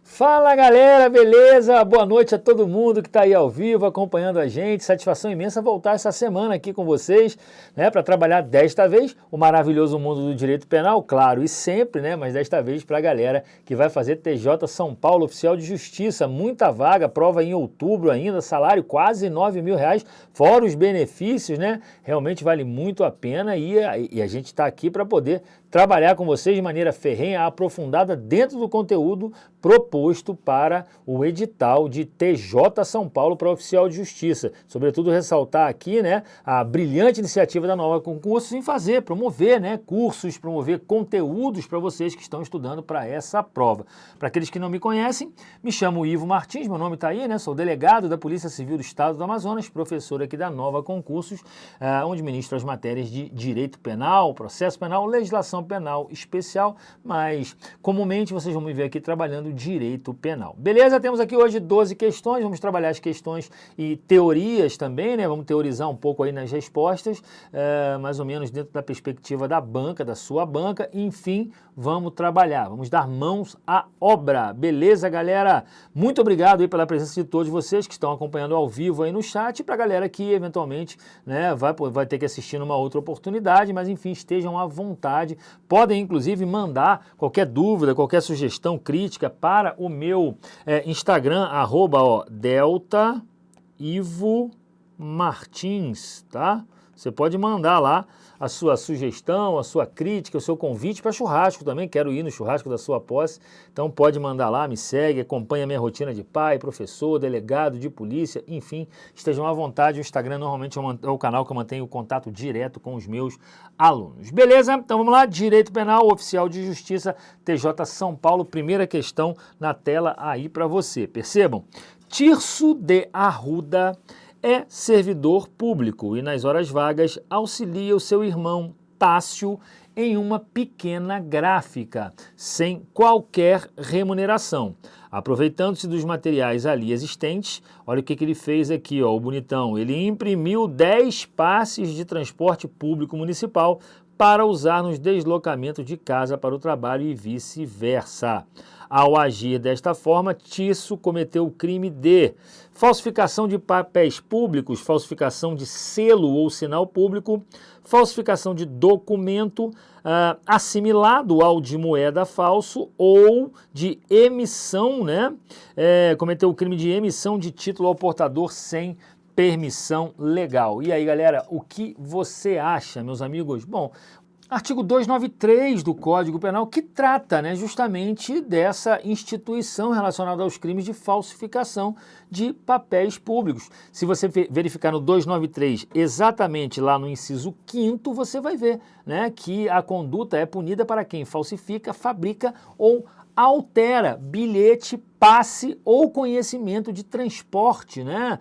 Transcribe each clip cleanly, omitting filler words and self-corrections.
Fala galera, beleza? Boa noite a todo mundo que está aí ao vivo acompanhando a gente. Satisfação imensa voltar essa semana aqui com vocês, né, para trabalhar desta vez o maravilhoso mundo do direito penal, claro, e sempre, né, mas desta vez para a galera que vai fazer TJ São Paulo Oficial de Justiça. Muita vaga, prova em outubro ainda, salário quase R$ 9.000, fora os benefícios, né? Realmente vale muito a pena e a gente está aqui para poder trabalhar com vocês de maneira ferrenha, aprofundada dentro do conteúdo proposto para o edital de TJ São Paulo para Oficial de Justiça. Sobretudo ressaltar aqui, né, a brilhante iniciativa da Nova Concursos em promover, né, cursos, promover conteúdos para vocês que estão estudando para essa prova. Para aqueles que não me conhecem, me chamo Ivo Martins, meu nome está aí, né, sou delegado da Polícia Civil do Estado do Amazonas, professor aqui da Nova Concursos, onde ministro as matérias de Direito Penal, Processo Penal, Legislação Penal Especial, mas comumente vocês vão me ver aqui trabalhando Direito Penal. Beleza? Temos aqui hoje 12 questões, vamos trabalhar as questões e teorias também, né? Vamos teorizar um pouco aí nas respostas, mais ou menos dentro da perspectiva da banca, da sua banca, enfim, vamos trabalhar, vamos dar mãos à obra. Beleza, galera? Muito obrigado aí pela presença de todos vocês que estão acompanhando ao vivo aí no chat, e para a galera que eventualmente, né, vai ter que assistir numa outra oportunidade, mas enfim, estejam à vontade. Podem, inclusive, mandar qualquer dúvida, qualquer sugestão, crítica para o meu Instagram, @Delta Ivo Martins, tá? Você pode mandar lá a sua sugestão, a sua crítica, o seu convite para churrasco também. Quero ir no churrasco da sua posse, então pode mandar lá, me segue, acompanha a minha rotina de pai, professor, delegado de polícia, enfim, estejam à vontade. O Instagram normalmente é o canal que eu mantenho contato direto com os meus alunos. Beleza? Então vamos lá, Direito Penal, Oficial de Justiça, TJ São Paulo, primeira questão na tela aí para você. Percebam, Tirso de Arruda é servidor público e nas horas vagas auxilia o seu irmão Tássio em uma pequena gráfica, sem qualquer remuneração. Aproveitando-se dos materiais ali existentes, olha o que ele fez aqui, ó, o bonitão. Ele imprimiu 10 passes de transporte público municipal para usar nos deslocamentos de casa para o trabalho e vice-versa. Ao agir desta forma, Tirso cometeu o crime de falsificação de papéis públicos, falsificação de selo ou sinal público, falsificação de documento assimilado ao de moeda falso ou de emissão, né? Cometeu o crime de emissão de título ao portador sem permissão legal. E aí, galera, o que você acha, meus amigos? Bom, artigo 293 do Código Penal, que trata, né, justamente dessa instituição relacionada aos crimes de falsificação de papéis públicos. Se você verificar no 293, exatamente lá no inciso 5º, você vai ver, né, que a conduta é punida para quem falsifica, fabrica ou altera bilhete, passe ou conhecimento de transporte, né?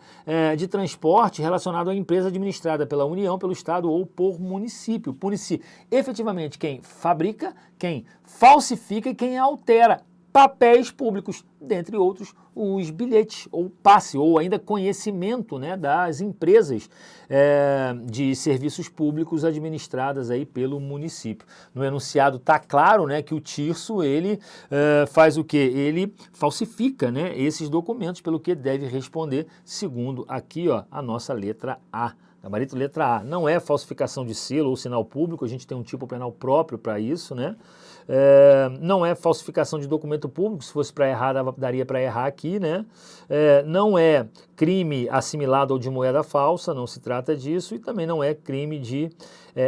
De transporte relacionado à empresa administrada pela União, pelo Estado ou por município. Pune-se efetivamente quem fabrica, quem falsifica e quem altera papéis públicos, dentre outros os bilhetes ou passe ou ainda conhecimento, né, das empresas de serviços públicos administradas aí pelo município. No enunciado está claro, né, que o Tirso ele faz o quê? Ele falsifica, né, esses documentos, pelo que deve responder segundo aqui, ó, a nossa letra A. Gabarito letra A. Não é falsificação de selo ou sinal público, a gente tem um tipo penal próprio para isso, né? Não é falsificação de documento público, se fosse para errar, daria para errar aqui, né? Não é crime assimilado ao de moeda falsa, não se trata disso, e também não é crime de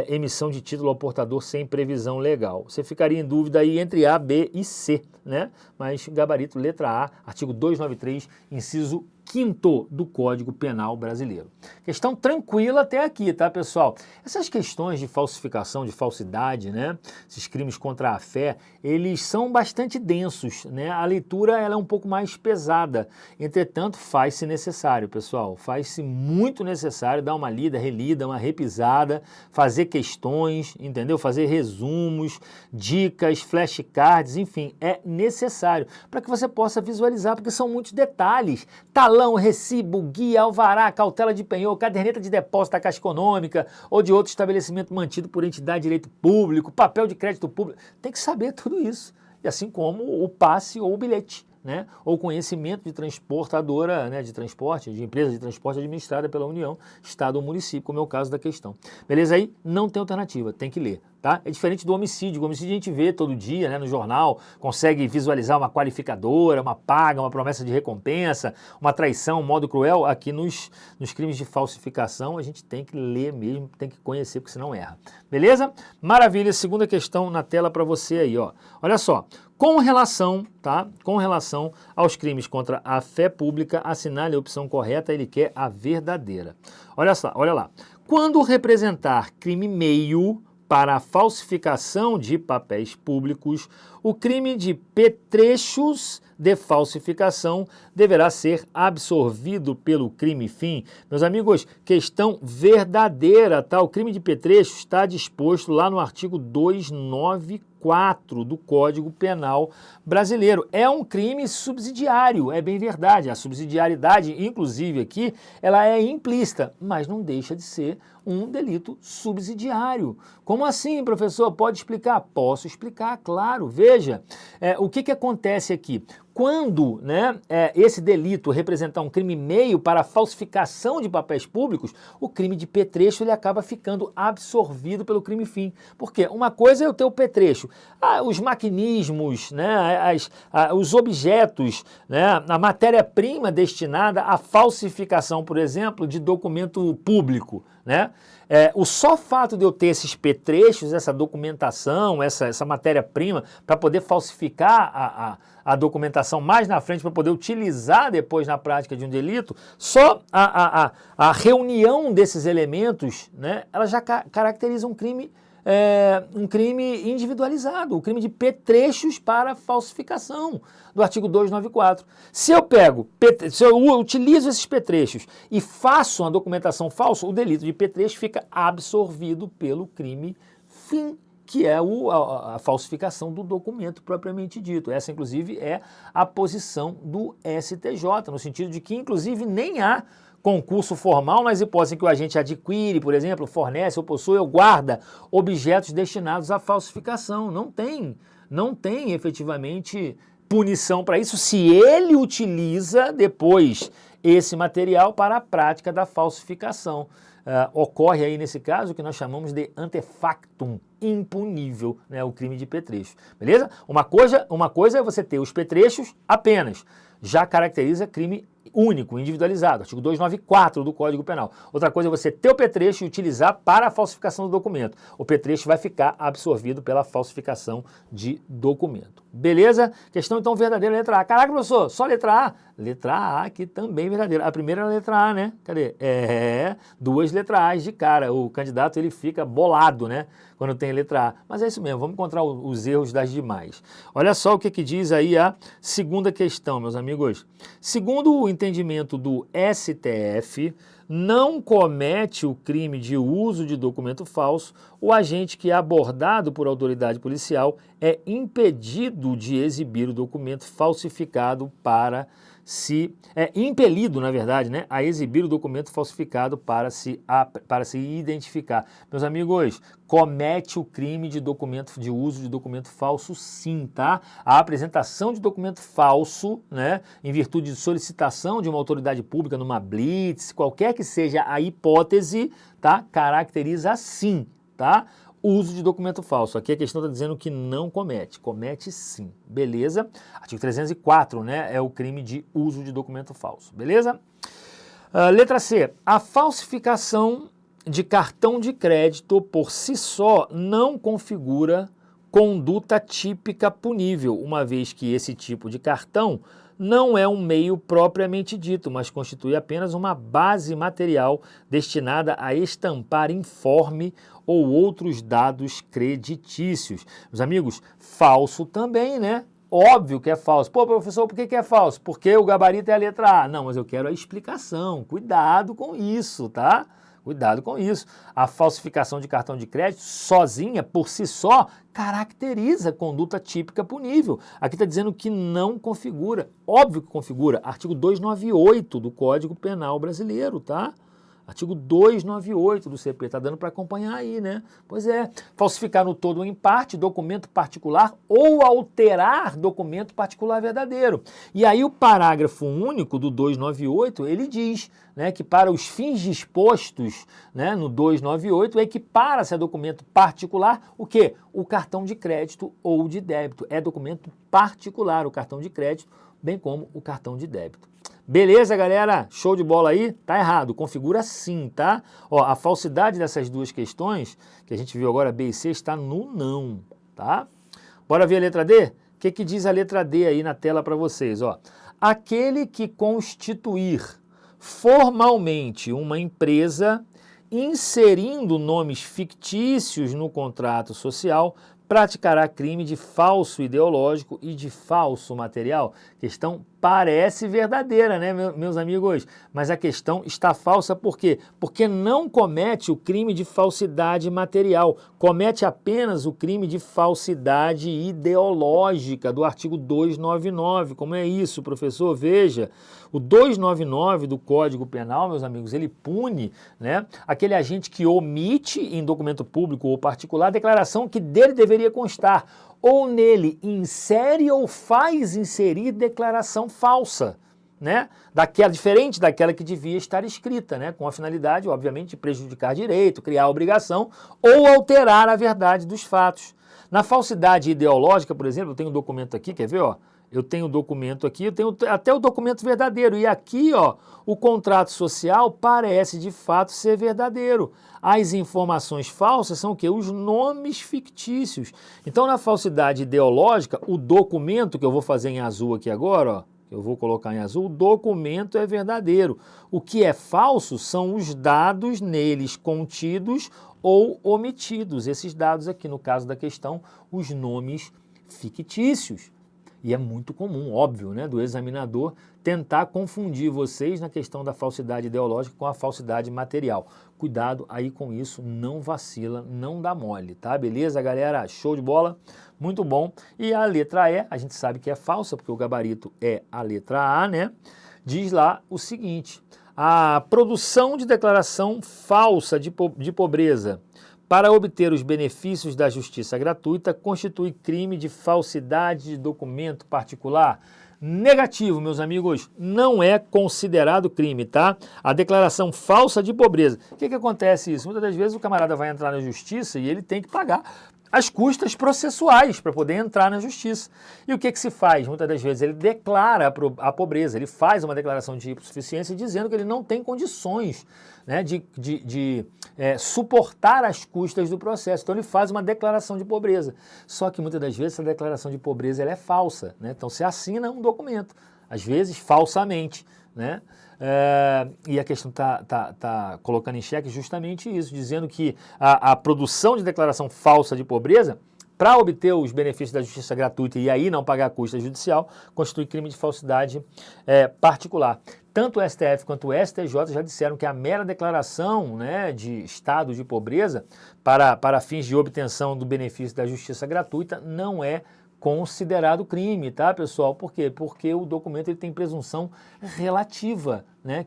emissão de título ao portador sem previsão legal. Você ficaria em dúvida aí entre A, B e C, né? Mas gabarito letra A, artigo 293, inciso 5º do Código Penal Brasileiro. Questão tranquila até aqui, tá, pessoal? Essas questões de falsificação, de falsidade, né, esses crimes contra a fé, eles são bastante densos, né? A leitura ela é um pouco mais pesada. Entretanto, faz-se necessário, pessoal, faz-se muito necessário dar uma lida, relida, uma repisada, fazer questões, entendeu? Fazer resumos, dicas, flashcards, enfim, é necessário para que você possa visualizar, porque são muitos detalhes. Talão, recibo, guia, alvará, cautela de penhor, caderneta de depósito da Caixa Econômica ou de outro estabelecimento mantido por entidade de direito público, papel de crédito público, tem que saber tudo isso. E assim como o passe ou o bilhete, né, ou conhecimento de transportadora, né, de transporte, de empresa de transporte administrada pela União, Estado ou município, como é o caso da questão. Beleza? Aí não tem alternativa, tem que ler. Tá? É diferente do homicídio. O homicídio a gente vê todo dia, né, no jornal, consegue visualizar uma qualificadora, uma paga, uma promessa de recompensa, uma traição, um modo cruel. Aqui nos crimes de falsificação a gente tem que ler mesmo, tem que conhecer, porque senão erra. Beleza? Maravilha. Segunda questão na tela para você aí, ó. Olha só. Com relação, tá? Com relação aos crimes contra a fé pública, assinale a opção correta, ele quer a verdadeira. Olha só, olha lá. Quando representar crime meio para a falsificação de papéis públicos, o crime de petrechos de falsificação deverá ser absorvido pelo crime fim. Meus amigos, questão verdadeira, tá? O crime de petrechos está disposto lá no artigo 294 do Código Penal brasileiro. É um crime subsidiário, é bem verdade. A subsidiariedade, inclusive aqui, ela é implícita, mas não deixa de ser um delito subsidiário. Como assim, professor? Pode explicar? Posso explicar, claro. Veja, o que acontece aqui? Quando, né, esse delito representar um crime meio para a falsificação de papéis públicos, o crime de petrecho ele acaba ficando absorvido pelo crime fim. Por quê? Uma coisa é o teu petrecho, os maquinismos, né, os objetos, né, a matéria-prima destinada à falsificação, por exemplo, de documento público, né? O só fato de eu ter esses petrechos, essa documentação, essa matéria-prima, para poder falsificar a documentação mais na frente, para poder utilizar depois na prática de um delito, só a reunião desses elementos, né, ela já caracteriza um crime individualizado, o crime de petrechos para falsificação, do artigo 294. Se eu utilizo esses petrechos e faço uma documentação falsa, o delito de petrecho fica absorvido pelo crime fim, que é a falsificação do documento propriamente dito. Essa, inclusive, é a posição do STJ, no sentido de que, inclusive, nem há concurso formal nas hipóteses em que o agente adquire, por exemplo, fornece ou possui ou guarda objetos destinados à falsificação. Não tem efetivamente punição para isso se ele utiliza depois esse material para a prática da falsificação. Ocorre aí nesse caso o que nós chamamos de antefactum impunível, né, o crime de petrecho, beleza? Uma coisa é você ter os petrechos apenas, já caracteriza crime único, individualizado, artigo 294 do Código Penal. Outra coisa é você ter o petrecho e utilizar para a falsificação do documento. O petrecho vai ficar absorvido pela falsificação de documento. Beleza? Questão então verdadeira, letra A. Caraca, professor, só letra A? Letra A aqui também verdadeira. A primeira é a letra A, né? Cadê? Duas letras A's de cara. O candidato ele fica bolado, né? Quando tem letra A. Mas é isso mesmo, vamos encontrar os erros das demais. Olha só o que diz aí a segunda questão, meus amigos. Segundo o entendimento do STF, não comete o crime de uso de documento falso o agente que é abordado por autoridade policial é impedido de exibir o documento falsificado impelido, na verdade, né, a exibir o documento falsificado para se identificar. Meus amigos, comete o crime de uso de documento falso sim, tá? A apresentação de documento falso, né, em virtude de solicitação de uma autoridade pública numa blitz, qualquer que seja a hipótese, tá? Caracteriza sim, tá? Uso de documento falso. Aqui a questão está dizendo que não comete. Comete sim. Beleza? Artigo 304, né? É o crime de uso de documento falso. Beleza? Letra C. A falsificação de cartão de crédito por si só não configura conduta típica punível, uma vez que esse tipo de cartão não é um meio propriamente dito, mas constitui apenas uma base material destinada a estampar informe ou outros dados creditícios. Meus amigos, falso também, né? Óbvio que é falso. Pô, professor, por que é falso? Porque o gabarito é a letra A. Não, mas eu quero a explicação. Cuidado com isso, tá? Cuidado com isso. A falsificação de cartão de crédito sozinha, por si só, caracteriza conduta típica punível. Aqui está dizendo que não configura. Óbvio que configura. Artigo 298 do Código Penal brasileiro, tá? Artigo 298 do CP, tá dando para acompanhar aí, né? Pois é, falsificar no todo ou em parte documento particular ou alterar documento particular verdadeiro. E aí o parágrafo único do 298, ele diz, né, que para os fins dispostos, né, no 298, equipara-se a documento particular o quê? O cartão de crédito ou de débito. É documento particular o cartão de crédito, bem como o cartão de débito. Beleza, galera? Show de bola aí? Tá errado, configura sim, tá? Ó, a falsidade dessas duas questões, que a gente viu agora, B e C, está no não, tá? Bora ver a letra D? O que diz a letra D aí na tela para vocês, ó? Aquele que constituir formalmente uma empresa, inserindo nomes fictícios no contrato social, praticará crime de falso ideológico e de falso material. Questão parece verdadeira, né, meus amigos? Mas a questão está falsa por quê? Porque não comete o crime de falsidade material, comete apenas o crime de falsidade ideológica do artigo 299. Como é isso, professor? Veja, o 299 do Código Penal, meus amigos, ele pune, né, aquele agente que omite em documento público ou particular a declaração que dele deveria constar, ou nele insere ou faz inserir declaração falsa, né? Diferente daquela que devia estar escrita, né? Com a finalidade, obviamente, de prejudicar direito, criar obrigação ou alterar a verdade dos fatos. Na falsidade ideológica, por exemplo, eu tenho um documento aqui, quer ver, ó? Eu tenho o documento aqui, eu tenho até o documento verdadeiro. E aqui, ó, o contrato social parece de fato ser verdadeiro. As informações falsas são o quê? Os nomes fictícios. Então, na falsidade ideológica, o documento que eu vou fazer em azul aqui agora, ó, eu vou colocar em azul, o documento é verdadeiro. O que é falso são os dados neles contidos ou omitidos. Esses dados aqui, no caso da questão, os nomes fictícios. E é muito comum, óbvio, né, do examinador tentar confundir vocês na questão da falsidade ideológica com a falsidade material. Cuidado aí com isso, não vacila, não dá mole, tá? Beleza, galera? Show de bola? Muito bom. E a letra E, a gente sabe que é falsa, porque o gabarito é a letra A, né? Diz lá o seguinte: a produção de declaração falsa de pobreza para obter os benefícios da justiça gratuita constitui crime de falsidade de documento particular? Negativo, meus amigos, não é considerado crime, tá? A declaração falsa de pobreza. O que acontece isso? Muitas das vezes o camarada vai entrar na justiça e ele tem que pagar as custas processuais para poder entrar na justiça. E o que se faz? Muitas das vezes ele declara a pobreza, ele faz uma declaração de hipossuficiência dizendo que ele não tem condições, né, de suportar as custas do processo. Então ele faz uma declaração de pobreza. Só que muitas das vezes essa declaração de pobreza ela é falsa, né? Então você assina um documento, às vezes falsamente, né? E a questão está colocando em xeque justamente isso, dizendo que a produção de declaração falsa de pobreza, para obter os benefícios da justiça gratuita e aí não pagar a custa judicial, constitui crime de falsidade particular. Tanto o STF quanto o STJ já disseram que a mera declaração, né, de estado de pobreza para fins de obtenção do benefício da justiça gratuita não é considerado crime, tá, pessoal? Por quê? Porque o documento ele tem presunção relativa, né,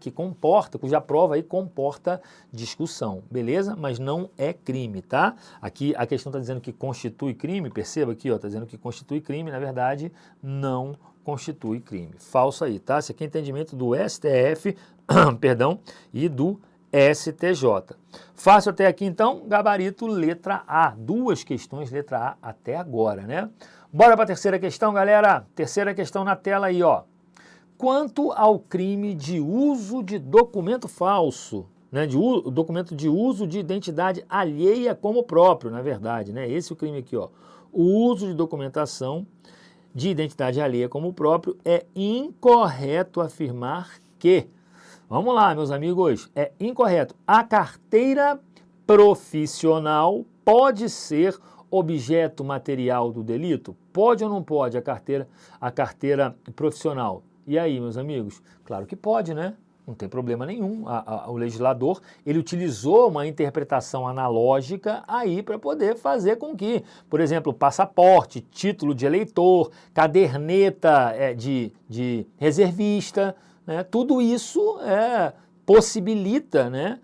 cuja prova aí comporta discussão, beleza? Mas não é crime, tá? Aqui a questão está dizendo que constitui crime, perceba aqui, ó, está dizendo que constitui crime, na verdade, não constitui crime. Falso aí, tá? Esse aqui é entendimento do STF, perdão, e do STJ. Fácil até aqui, então, gabarito letra A. Duas questões letra A até agora, né? Bora para a terceira questão, galera. Terceira questão na tela aí, ó. Quanto ao crime de uso de documento falso, né, documento de uso de identidade alheia como próprio, na verdade, né? Esse é o crime aqui, ó. O uso de documentação de identidade alheia como próprio, é incorreto afirmar que, vamos lá, meus amigos, é incorreto. A carteira profissional pode ser objeto material do delito? Pode ou não pode a carteira profissional? E aí, meus amigos? Claro que pode, né? Não tem problema nenhum. O legislador, ele utilizou uma interpretação analógica aí para poder fazer com que, por exemplo, passaporte, título de eleitor, caderneta de reservista, né, tudo isso possibilita, né,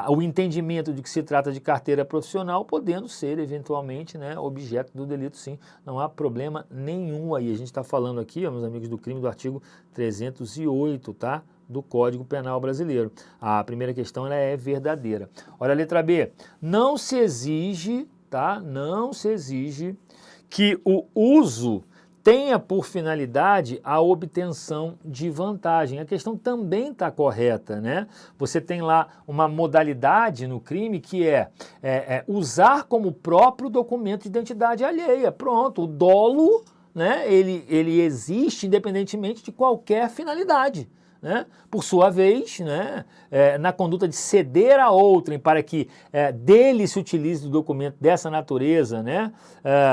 o entendimento de que se trata de carteira profissional, podendo ser eventualmente, né, objeto do delito, sim. Não há problema nenhum aí. A gente está falando aqui, ó, meus amigos do crime, do artigo 308, tá? Do Código Penal brasileiro. A primeira questão ela é verdadeira. Olha a letra B. Não se exige, tá? Não se exige que o uso tenha por finalidade a obtenção de vantagem. A questão também está correta, né? Você tem lá uma modalidade no crime que é usar como próprio documento de identidade alheia. Pronto, o dolo, né, ele existe independentemente de qualquer finalidade. Né? Por sua vez, né, na conduta de ceder a outrem para que dele se utilize do documento dessa natureza, né,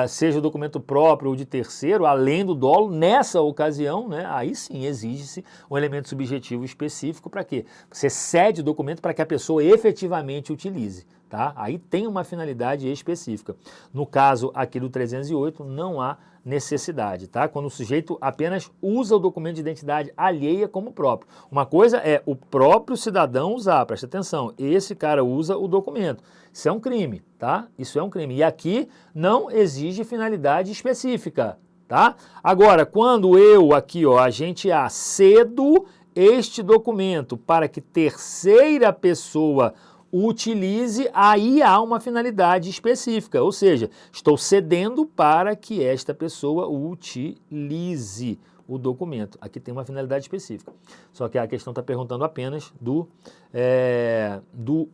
seja o documento próprio ou de terceiro, além do dolo, nessa ocasião, né, aí sim exige-se um elemento subjetivo específico para quê? Você cede o documento para que a pessoa efetivamente utilize. Tá? Aí tem uma finalidade específica. No caso aqui do 308, não há necessidade, tá? Quando o sujeito apenas usa o documento de identidade alheia como próprio. Uma coisa é o próprio cidadão usar, presta atenção, esse cara usa o documento. Isso é um crime, tá? Isso é um crime. E aqui não exige finalidade específica, tá? Agora, quando eu aqui, ó, agente A, cedo este documento para que terceira pessoa utilize, aí há uma finalidade específica, ou seja, estou cedendo para que esta pessoa utilize o documento. Aqui tem uma finalidade específica. Só que a questão está perguntando apenas do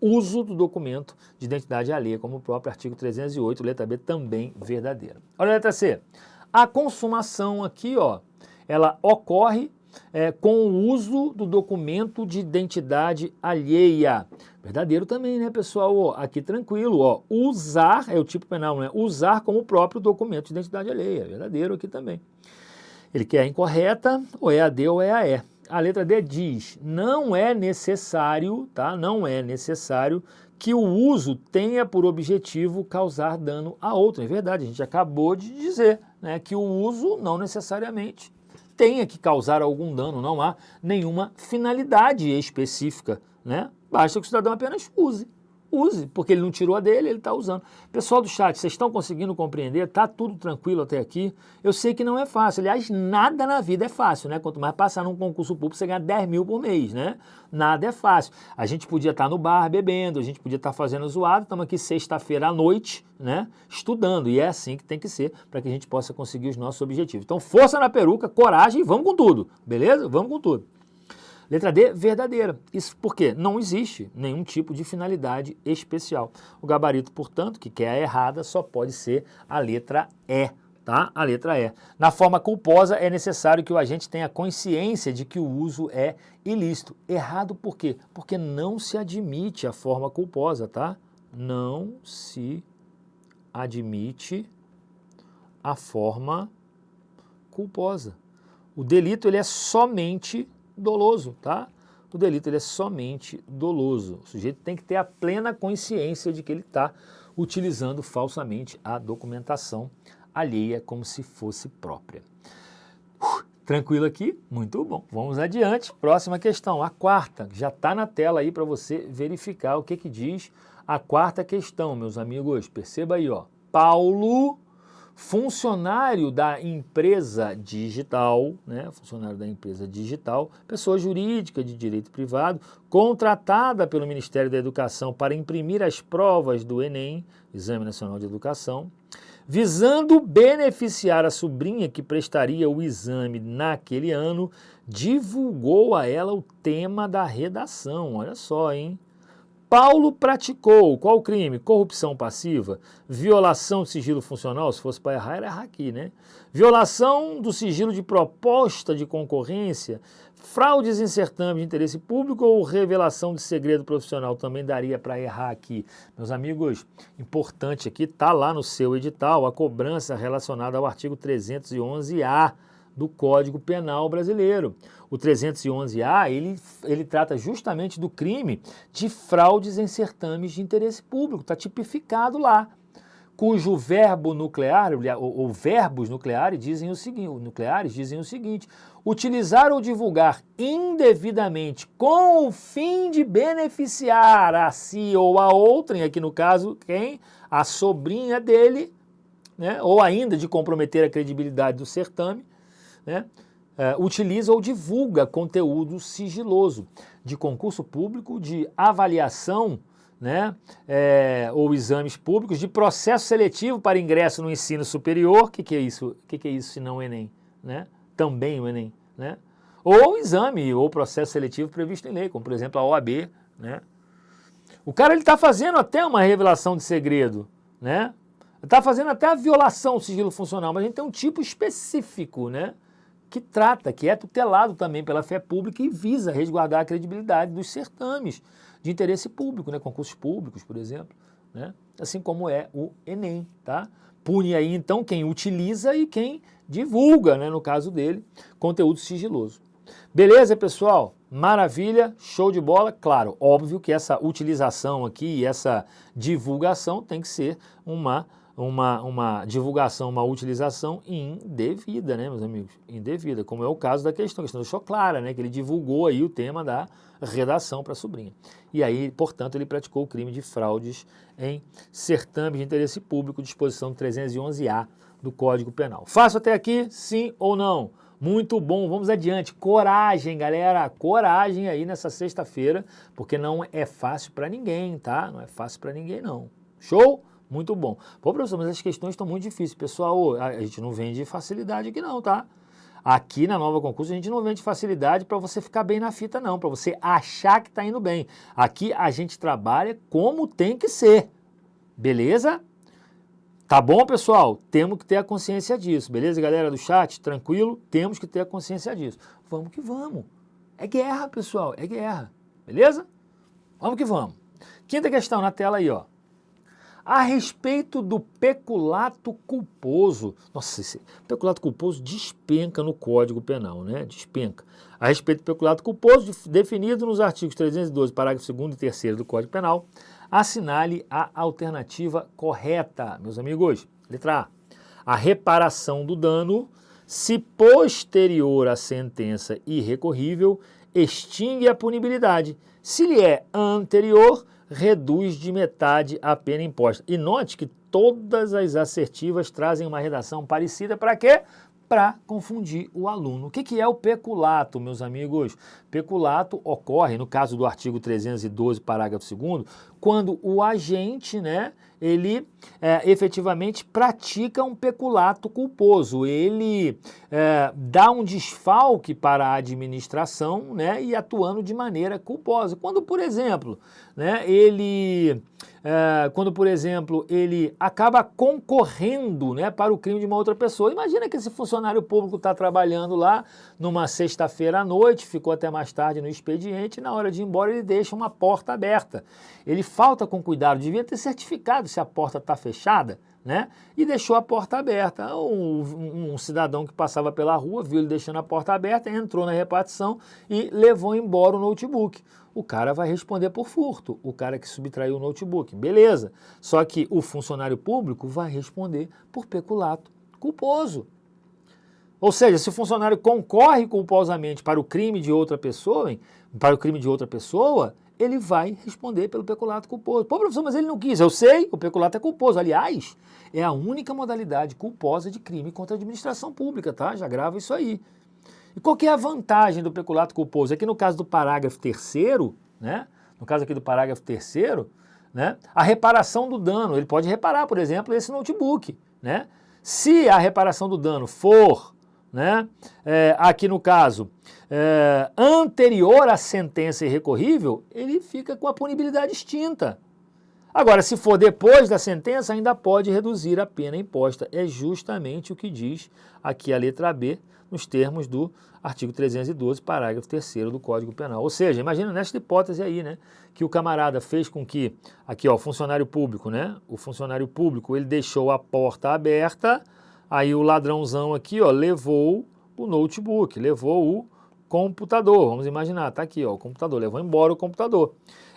uso do documento de identidade alheia, como o próprio artigo 308, letra B, também verdadeira. Olha a letra C. A consumação aqui, ó, ela ocorre com o uso do documento de identidade alheia. Verdadeiro também, né, pessoal? Ó, aqui tranquilo, ó. Usar, é o tipo penal, né? Usar como próprio documento de identidade alheia. Verdadeiro aqui também. Ele quer a incorreta, ou é a D ou é a E. A letra D diz, não é necessário, tá? Não é necessário que o uso tenha por objetivo causar dano a outro. É verdade, a gente acabou de dizer, né, que o uso não necessariamente tenha que causar algum dano, não há nenhuma finalidade específica, né? Basta que o cidadão apenas use, porque ele não tirou a dele, ele está usando. Pessoal do chat, vocês estão conseguindo compreender? Tá tudo tranquilo até aqui? Eu sei que não é fácil, aliás, nada na vida é fácil, né? Quanto mais passar num concurso público, você ganha 10 mil por mês, né? Nada é fácil. A gente podia estar no bar bebendo, a gente podia estar fazendo zoado, estamos aqui sexta-feira à noite, né? Estudando, e é assim que tem que ser para que a gente possa conseguir os nossos objetivos. Então, força na peruca, coragem, vamos com tudo, beleza? Vamos com tudo. Letra D, verdadeira. Isso porque não existe nenhum tipo de finalidade especial. O gabarito, portanto, que quer a errada, só pode ser a letra E, tá? A letra E. Na forma culposa, é necessário que o agente tenha consciência de que o uso é ilícito. Errado por quê? Porque não se admite a forma culposa, tá? Não se admite a forma culposa. O delito, ele é somente doloso, tá? O delito ele é somente doloso. O sujeito tem que ter a plena consciência de que ele está utilizando falsamente a documentação alheia como se fosse própria. Tranquilo aqui? Muito bom. Vamos adiante. Próxima questão, a quarta. Já está na tela aí para você verificar o que diz a quarta questão, meus amigos. Perceba aí, ó. Paulo, funcionário da empresa digital, né, funcionário da empresa digital, pessoa jurídica de direito privado, contratada pelo Ministério da Educação para imprimir as provas do Enem, Exame Nacional de Educação, visando beneficiar a sobrinha que prestaria o exame naquele ano, divulgou a ela o tema da redação. Olha só, hein? Paulo praticou qual crime? Corrupção passiva, violação do sigilo funcional, se fosse para errar, era errar aqui, né? Violação do sigilo de proposta de concorrência, fraudes em certame de interesse público ou revelação de segredo profissional, também daria para errar aqui. Meus amigos, importante aqui, está lá no seu edital a cobrança relacionada ao artigo 311-A do Código Penal brasileiro. O 311-A, ele trata justamente do crime de fraudes em certames de interesse público, está tipificado lá. cujo verbo nuclear, ou verbos nucleares dizem o seguinte, utilizar ou divulgar indevidamente com o fim de beneficiar a si ou a outrem, aqui no caso, quem? A sobrinha dele, né? Ou ainda de comprometer a credibilidade do certame, né? Utiliza ou divulga conteúdo sigiloso de concurso público, de avaliação, né, ou exames públicos, de processo seletivo para ingresso no ensino superior. O que é isso? O que é isso se não o Enem? Né? Também o Enem. Né? Ou exame ou processo seletivo previsto em lei, como por exemplo a OAB. Né? O cara está fazendo até uma revelação de segredo, né? Está fazendo até a violação do sigilo funcional, mas a gente tem um tipo específico, né, que é tutelado também pela fé pública e visa resguardar a credibilidade dos certames de interesse público, né, concursos públicos, por exemplo, né, assim como é o Enem, tá? Pune aí então quem utiliza e quem divulga, né, no caso dele, conteúdo sigiloso. Beleza, pessoal? Maravilha, show de bola. Claro, óbvio que essa utilização aqui e essa divulgação tem que ser uma divulgação, uma utilização indevida, né, meus amigos? Indevida, como é o caso da questão. A questão deixou clara, né, que ele divulgou aí o tema da redação para a sobrinha. E aí, portanto, ele praticou o crime de fraudes em certames de interesse público, disposição 311-A do Código Penal. Faço até aqui, sim ou não? Muito bom, vamos adiante. Coragem, galera, coragem aí nessa sexta-feira, porque não é fácil para ninguém, tá? Não é fácil para ninguém, não. Show? Muito bom. Pô, professor, mas as questões estão muito difíceis. Pessoal, a gente não vende facilidade aqui não, tá? Aqui na Nova Concurso a gente não vende facilidade para você ficar bem na fita não, para você achar que está indo bem. Aqui a gente trabalha como tem que ser, beleza? Tá bom, pessoal? Temos que ter a consciência disso, beleza, galera do chat? Tranquilo? Temos que ter a consciência disso. Vamos que vamos. É guerra, pessoal, é guerra, beleza? Vamos que vamos. Quinta questão na tela aí, ó. A respeito do peculato culposo. Nossa, esse peculato culposo despenca no Código Penal, né? Despenca. A respeito do peculato culposo, definido nos artigos 312, parágrafo 2º e 3º do Código Penal, assinale a alternativa correta, meus amigos. Letra A. A reparação do dano, se posterior à sentença irrecorrível, extingue a punibilidade. Se lhe é anterior, reduz de metade a pena imposta. E note que todas as assertivas trazem uma redação parecida para quê? Para confundir o aluno. O que é o peculato, meus amigos? Peculato ocorre, no caso do artigo 312, parágrafo 2º, quando o agente, né, ele efetivamente pratica um peculato culposo. Ele dá um desfalque para a administração, né, e atuando de maneira culposa. Quando, por exemplo, né, ele acaba concorrendo, né, para o crime de uma outra pessoa. Imagina que esse funcionário público está trabalhando lá numa sexta-feira à noite, ficou até mais tarde no expediente, e na hora de ir embora ele deixa uma porta aberta. Ele falta com cuidado, devia ter certificado se a porta está fechada, né? E deixou a porta aberta. Um cidadão que passava pela rua viu ele deixando a porta aberta, entrou na repartição e levou embora o notebook. O cara vai responder por furto, o cara que subtraiu o notebook, beleza. Só que o funcionário público vai responder por peculato culposo. Ou seja, se o funcionário concorre culposamente para o crime de outra pessoa, ele vai responder pelo peculato culposo. Pô, professor, mas ele não quis. Eu sei, o peculato é culposo. Aliás, é a única modalidade culposa de crime contra a administração pública, tá? Já grava isso aí. E qual que é a vantagem do peculato culposo? Aqui no caso do parágrafo 3º, né? No caso aqui do parágrafo 3º, né? A reparação do dano. Ele pode reparar, por exemplo, esse notebook, né? Se a reparação do dano for, né, aqui no caso, anterior à sentença irrecorrível, ele fica com a punibilidade extinta. Agora, se for depois da sentença, ainda pode reduzir a pena imposta. É justamente o que diz aqui a letra B, nos termos do artigo 312, parágrafo 3º do Código Penal. Ou seja, imagina nesta hipótese aí, né, que o camarada fez com que, aqui ó, o funcionário público, né, o funcionário público, ele deixou a porta aberta, aí o ladrãozão aqui, ó, levou o notebook, levou o computador, vamos imaginar, tá aqui, ó, o computador, levou embora o computador.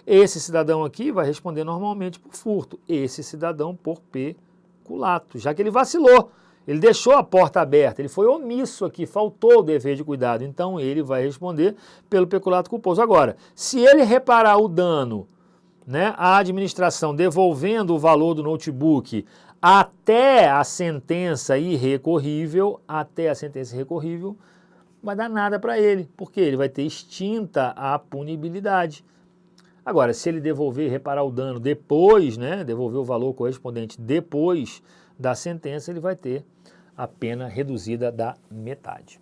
Esse cidadão aqui vai responder normalmente por furto, esse cidadão por peculato, já que ele vacilou. Ele deixou a porta aberta, ele foi omisso aqui, faltou o dever de cuidado. Então ele vai responder pelo peculato culposo. Agora, se ele reparar o dano, né, à administração devolvendo o valor do notebook até a sentença irrecorrível, não vai dar nada para ele, porque ele vai ter extinta a punibilidade. Agora, se ele devolver e reparar o dano depois, né, devolver o valor correspondente depois da sentença, ele vai ter a pena reduzida da metade.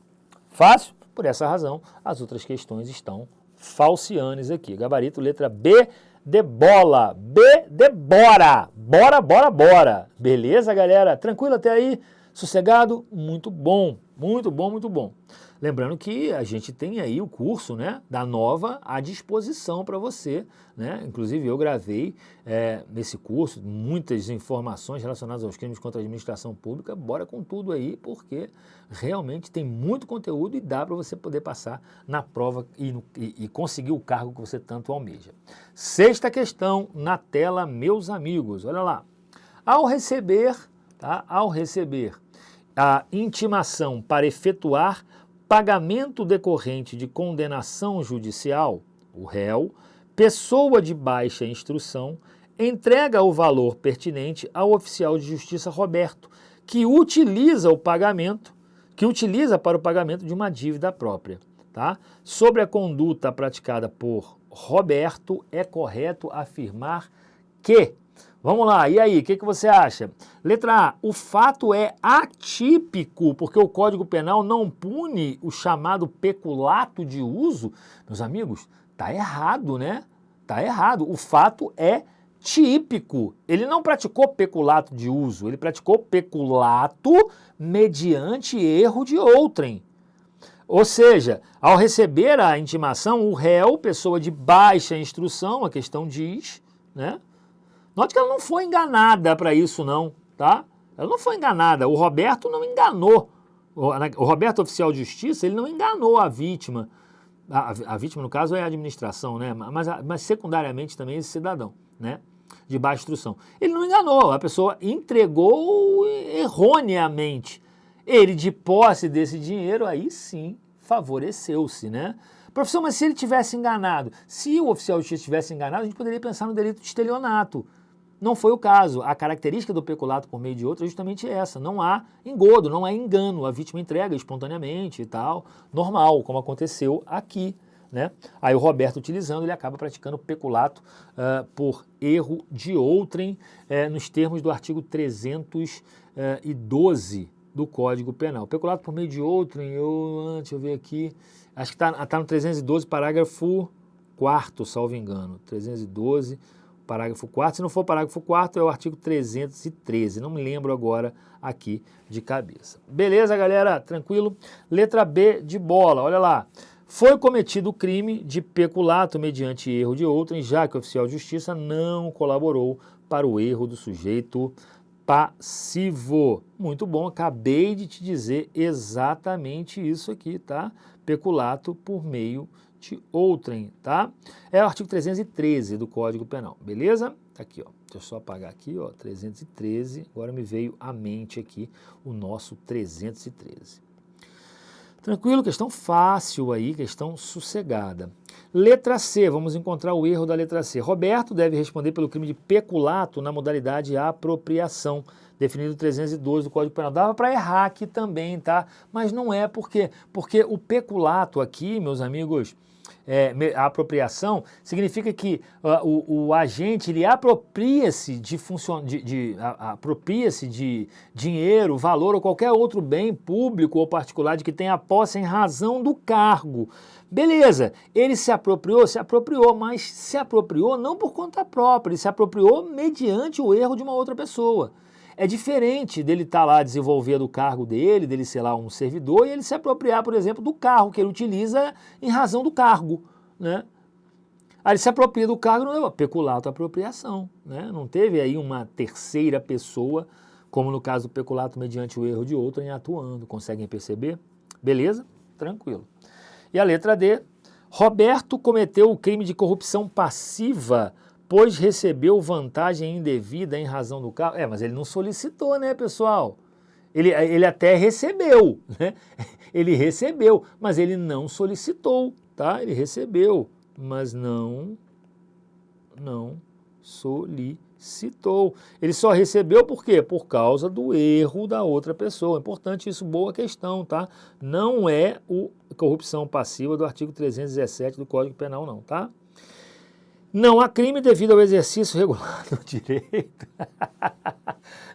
Fácil? Por essa razão, as outras questões estão falcianes aqui. Gabarito, letra B de bola. B de bora. Bora, bora, bora. Beleza, galera? Tranquilo até aí? Sossegado? Muito bom. Muito bom, muito bom. Lembrando que a gente tem aí o curso, né, da Nova à disposição para você, né? Inclusive eu gravei nesse curso muitas informações relacionadas aos crimes contra a administração pública. Bora com tudo aí, porque realmente tem muito conteúdo e dá para você poder passar na prova e conseguir o cargo que você tanto almeja. Sexta questão na tela, meus amigos. Olha lá. Ao receber a intimação para efetuar pagamento decorrente de condenação judicial, o réu, pessoa de baixa instrução, entrega o valor pertinente ao oficial de justiça Roberto, que utiliza para o pagamento de uma dívida própria. Tá? Sobre a conduta praticada por Roberto, é correto afirmar que... Vamos lá, e aí, o que você acha? Letra A, o fato é atípico, porque o Código Penal não pune o chamado peculato de uso. Meus amigos, tá errado, né? Tá errado. O fato é típico. Ele não praticou peculato de uso, ele praticou peculato mediante erro de outrem. Ou seja, ao receber a intimação, o réu, pessoa de baixa instrução, a questão diz, né? Note que ela não foi enganada para isso não, tá? Ela não foi enganada, o Roberto não enganou. O Roberto, oficial de justiça, ele não enganou a vítima. A vítima, no caso, é a administração, né? Mas secundariamente também esse cidadão, né? De baixa instrução. Ele não enganou, a pessoa entregou erroneamente. Ele, de posse desse dinheiro, aí sim favoreceu-se, né? Professor, mas se ele tivesse enganado, se o oficial de justiça tivesse enganado, a gente poderia pensar no delito de estelionato. Não foi o caso. A característica do peculato por meio de outro é justamente essa. Não há engodo, não há engano. A vítima entrega espontaneamente e tal, normal, como aconteceu aqui, né? Aí o Roberto, utilizando, ele acaba praticando peculato por erro de outrem, nos termos do artigo 312 do Código Penal. Peculato por meio de outrem, deixa eu ver aqui, acho que está no 312, parágrafo 4º, salvo engano. 312, parágrafo 4º. Se não for parágrafo 4º, é o artigo 313. Não me lembro agora aqui de cabeça. Beleza, galera? Tranquilo? Letra B de bola, olha lá. Foi cometido o crime de peculato mediante erro de outrem, já que o oficial de justiça não colaborou para o erro do sujeito passivo. Muito bom, acabei de te dizer exatamente isso aqui, tá? Peculato por meio de outrem, tá? É o artigo 313 do Código Penal, beleza? Tá aqui, ó. Deixa eu só apagar aqui, ó, 313. Agora me veio à mente aqui o nosso 313. Tranquilo, questão fácil aí, questão sossegada. Letra C, vamos encontrar o erro da letra C. Roberto deve responder pelo crime de peculato na modalidade apropriação, definido no 312 do Código Penal. Dava para errar aqui também, tá? Mas não é, por quê? Porque o peculato aqui, meus amigos, a apropriação significa que o agente ele apropria-se de dinheiro, valor ou qualquer outro bem público ou particular de que tenha posse em razão do cargo. Beleza, ele se apropriou, mas se apropriou não por conta própria, ele se apropriou mediante o erro de uma outra pessoa. É diferente dele estar lá desenvolvendo o cargo dele ser lá um servidor, e ele se apropriar, por exemplo, do carro que ele utiliza em razão do cargo, né? Aí ele se apropria do cargo, não é peculato, apropriação, né? Não teve aí uma terceira pessoa, como no caso do peculato mediante o erro de outrem atuando. Conseguem perceber? Beleza? Tranquilo. E a letra D, Roberto cometeu o crime de corrupção passiva pois recebeu vantagem indevida em razão do cargo. Mas ele não solicitou, né, pessoal? Ele até recebeu, né? Ele recebeu, mas ele não solicitou, tá? Ele recebeu, mas não solicitou. Ele só recebeu por quê? Por causa do erro da outra pessoa. Importante isso, boa questão, tá? Não é o corrupção passiva do artigo 317 do Código Penal, não, tá? Não há crime devido ao exercício regular do direito.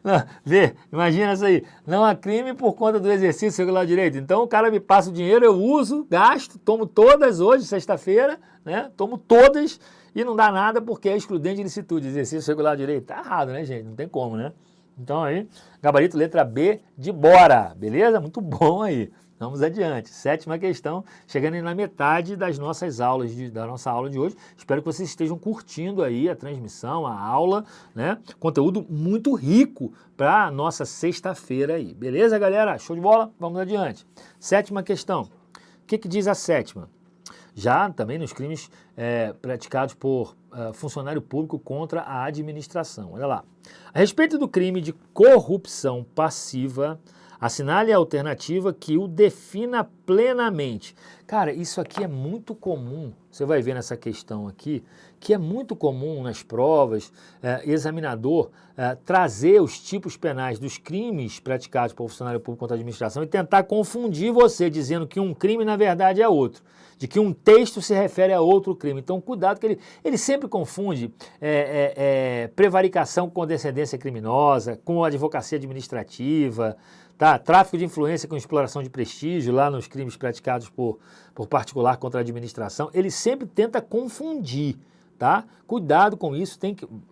Não, vê, imagina isso aí. Não há crime por conta do exercício regular do direito. Então o cara me passa o dinheiro, eu uso, gasto, tomo todas hoje, sexta-feira, né? Tomo todas e não dá nada porque é excludente de licitude, exercício regular do direito. Tá errado, né, gente? Não tem como, né? Então aí, gabarito letra B de bora, beleza? Muito bom aí. Vamos adiante. 7ª questão, chegando aí na metade das nossas aulas, da nossa aula de hoje. Espero que vocês estejam curtindo aí a transmissão, a aula, né? Conteúdo muito rico para a nossa sexta-feira aí. Beleza, galera? Show de bola? Vamos adiante. 7ª questão. O que diz a 7ª? Já também nos crimes praticados por funcionário público contra a administração. Olha lá. A respeito do crime de corrupção passiva, assinale a alternativa que o defina plenamente. Cara, isso aqui é muito comum, você vai ver nessa questão aqui, que é muito comum nas provas, examinador trazer os tipos penais dos crimes praticados por funcionário público contra a administração e tentar confundir você, dizendo que um crime na verdade é outro, de que um texto se refere a outro crime. Então, cuidado que ele sempre confunde prevaricação com descendência criminosa, com advocacia administrativa, tá? Tráfico de influência com exploração de prestígio, lá nos crimes praticados por particular contra a administração. Ele sempre tenta confundir, tá? Cuidado com isso,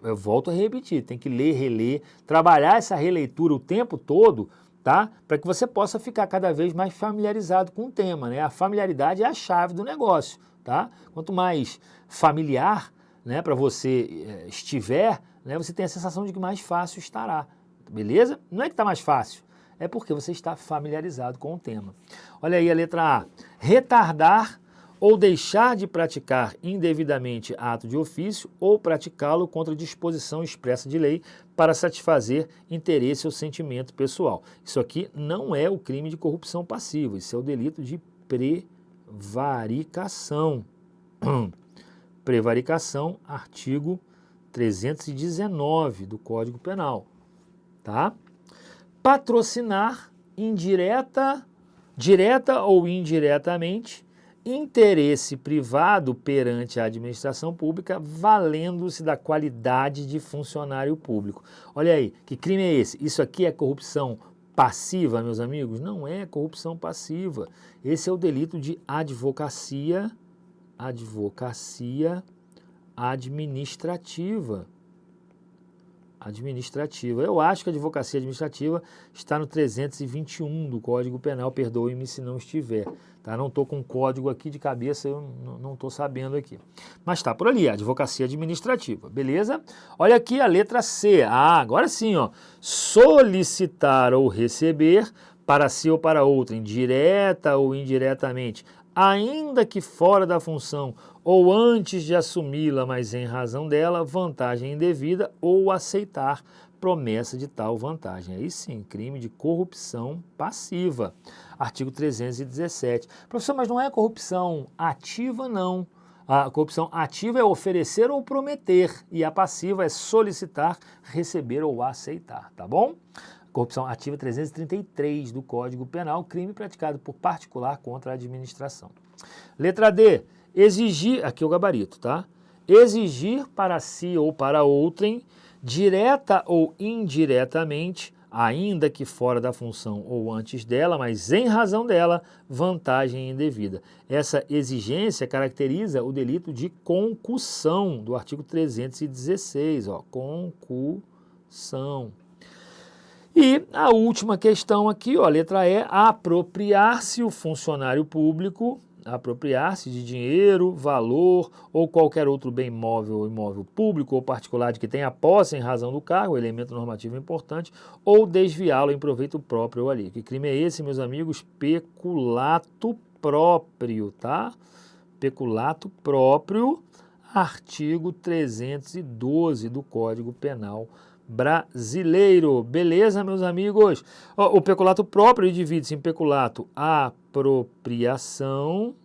eu volto a repetir, tem que ler, reler, trabalhar essa releitura o tempo todo, tá? Para que você possa ficar cada vez mais familiarizado com o tema, né? A familiaridade é a chave do negócio, tá? Quanto mais familiar, né, para você estiver, né, você tem a sensação de que mais fácil estará, beleza? Não é que está mais fácil, é porque você está familiarizado com o tema. Olha aí a letra A. Retardar ou deixar de praticar indevidamente ato de ofício ou praticá-lo contra disposição expressa de lei para satisfazer interesse ou sentimento pessoal. Isso aqui não é o crime de corrupção passiva, isso é o delito de prevaricação. Prevaricação, artigo 319 do Código Penal, tá? Patrocinar direta ou indiretamente, interesse privado perante a administração pública, valendo-se da qualidade de funcionário público. Olha aí, que crime é esse? Isso aqui é corrupção passiva, meus amigos? Não é corrupção passiva. Esse é o delito de advocacia administrativa. Eu acho que a advocacia administrativa está no 321 do Código Penal, perdoe-me se não estiver, tá? Não estou com o código aqui de cabeça, eu não estou sabendo aqui. Mas está por ali, a advocacia administrativa, beleza? Olha aqui a letra C, agora sim, ó. Solicitar ou receber para si ou para outrem, direta ou indiretamente, ainda que fora da função ou antes de assumi-la, mas em razão dela, vantagem indevida ou aceitar promessa de tal vantagem. Aí sim, crime de corrupção passiva. Artigo 317. Professor, mas não é corrupção ativa, não. A corrupção ativa é oferecer ou prometer e a passiva é solicitar, receber ou aceitar, tá bom? Corrupção ativa 333 do Código Penal, crime praticado por particular contra a administração. Letra D, exigir, aqui é o gabarito, tá? Exigir para si ou para outrem, direta ou indiretamente, ainda que fora da função ou antes dela, mas em razão dela, vantagem indevida. Essa exigência caracteriza o delito de concussão, do artigo 316, ó, concussão. E a última questão aqui, ó, letra E, apropriar-se o funcionário público, apropriar-se de dinheiro, valor ou qualquer outro bem móvel ou imóvel público ou particular de que tenha posse em razão do cargo, elemento normativo importante, ou desviá-lo em proveito próprio ou alheio. Que crime é esse, meus amigos? Peculato próprio, tá? Peculato próprio, artigo 312 do Código Penal brasileiro. Beleza, meus amigos? O peculato próprio divide-se em peculato apropriação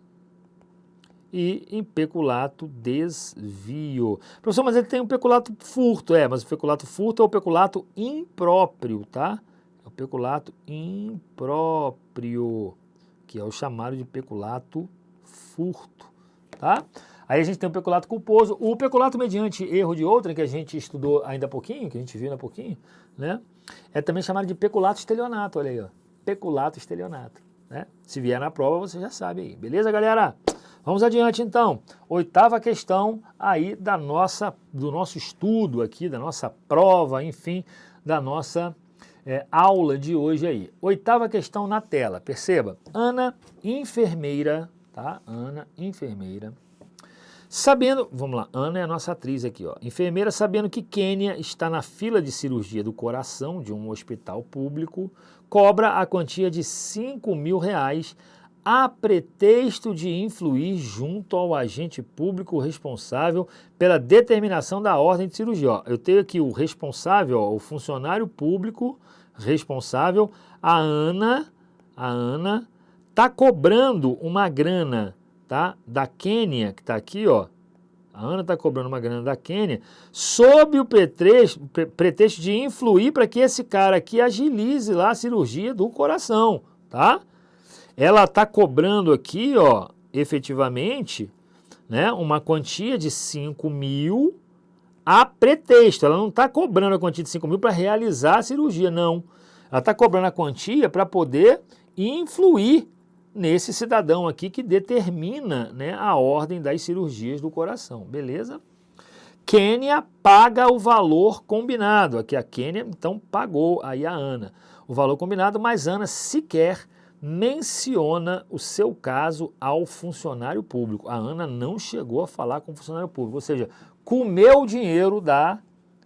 e em peculato desvio. Professor, mas ele tem um peculato furto, mas o peculato furto é o peculato impróprio, tá? É o peculato impróprio, que é o chamado de peculato furto, tá? Aí a gente tem o peculato culposo, o peculato mediante erro de outrem, que a gente estudou ainda há pouquinho, que a gente viu ainda há pouquinho, né? É também chamado de peculato estelionato, olha aí, ó. Peculato estelionato, né? Se vier na prova, você já sabe aí. Beleza, galera? Vamos adiante, então. 8ª questão aí do nosso estudo aqui, da nossa prova, enfim, da nossa aula de hoje aí. 8ª questão na tela, perceba. Ana, enfermeira, tá? Ana, enfermeira. Sabendo, vamos lá, Ana é a nossa atriz aqui, ó. Enfermeira, sabendo que Kênia está na fila de cirurgia do coração de um hospital público, cobra a quantia de R$5.000 a pretexto de influir junto ao agente público responsável pela determinação da ordem de cirurgia. Ó, eu tenho aqui o responsável, ó, o funcionário público responsável, a Ana está cobrando uma grana, tá, da Kênia, que está aqui, ó. A Ana está cobrando uma grana da Kênia sob o pretexto de influir para que esse cara aqui agilize lá a cirurgia do coração, tá? Ela está cobrando aqui, ó, efetivamente, né, uma quantia de 5.000 a pretexto. Ela não está cobrando a quantia de 5.000 para realizar a cirurgia, não. Ela está cobrando a quantia para poder influir nesse cidadão aqui que determina, né, a ordem das cirurgias do coração, beleza? Kênia paga o valor combinado. Aqui a Kênia, então, pagou aí a Ana o valor combinado, mas Ana sequer menciona o seu caso ao funcionário público. A Ana não chegou a falar com o funcionário público, ou seja, comeu o dinheiro da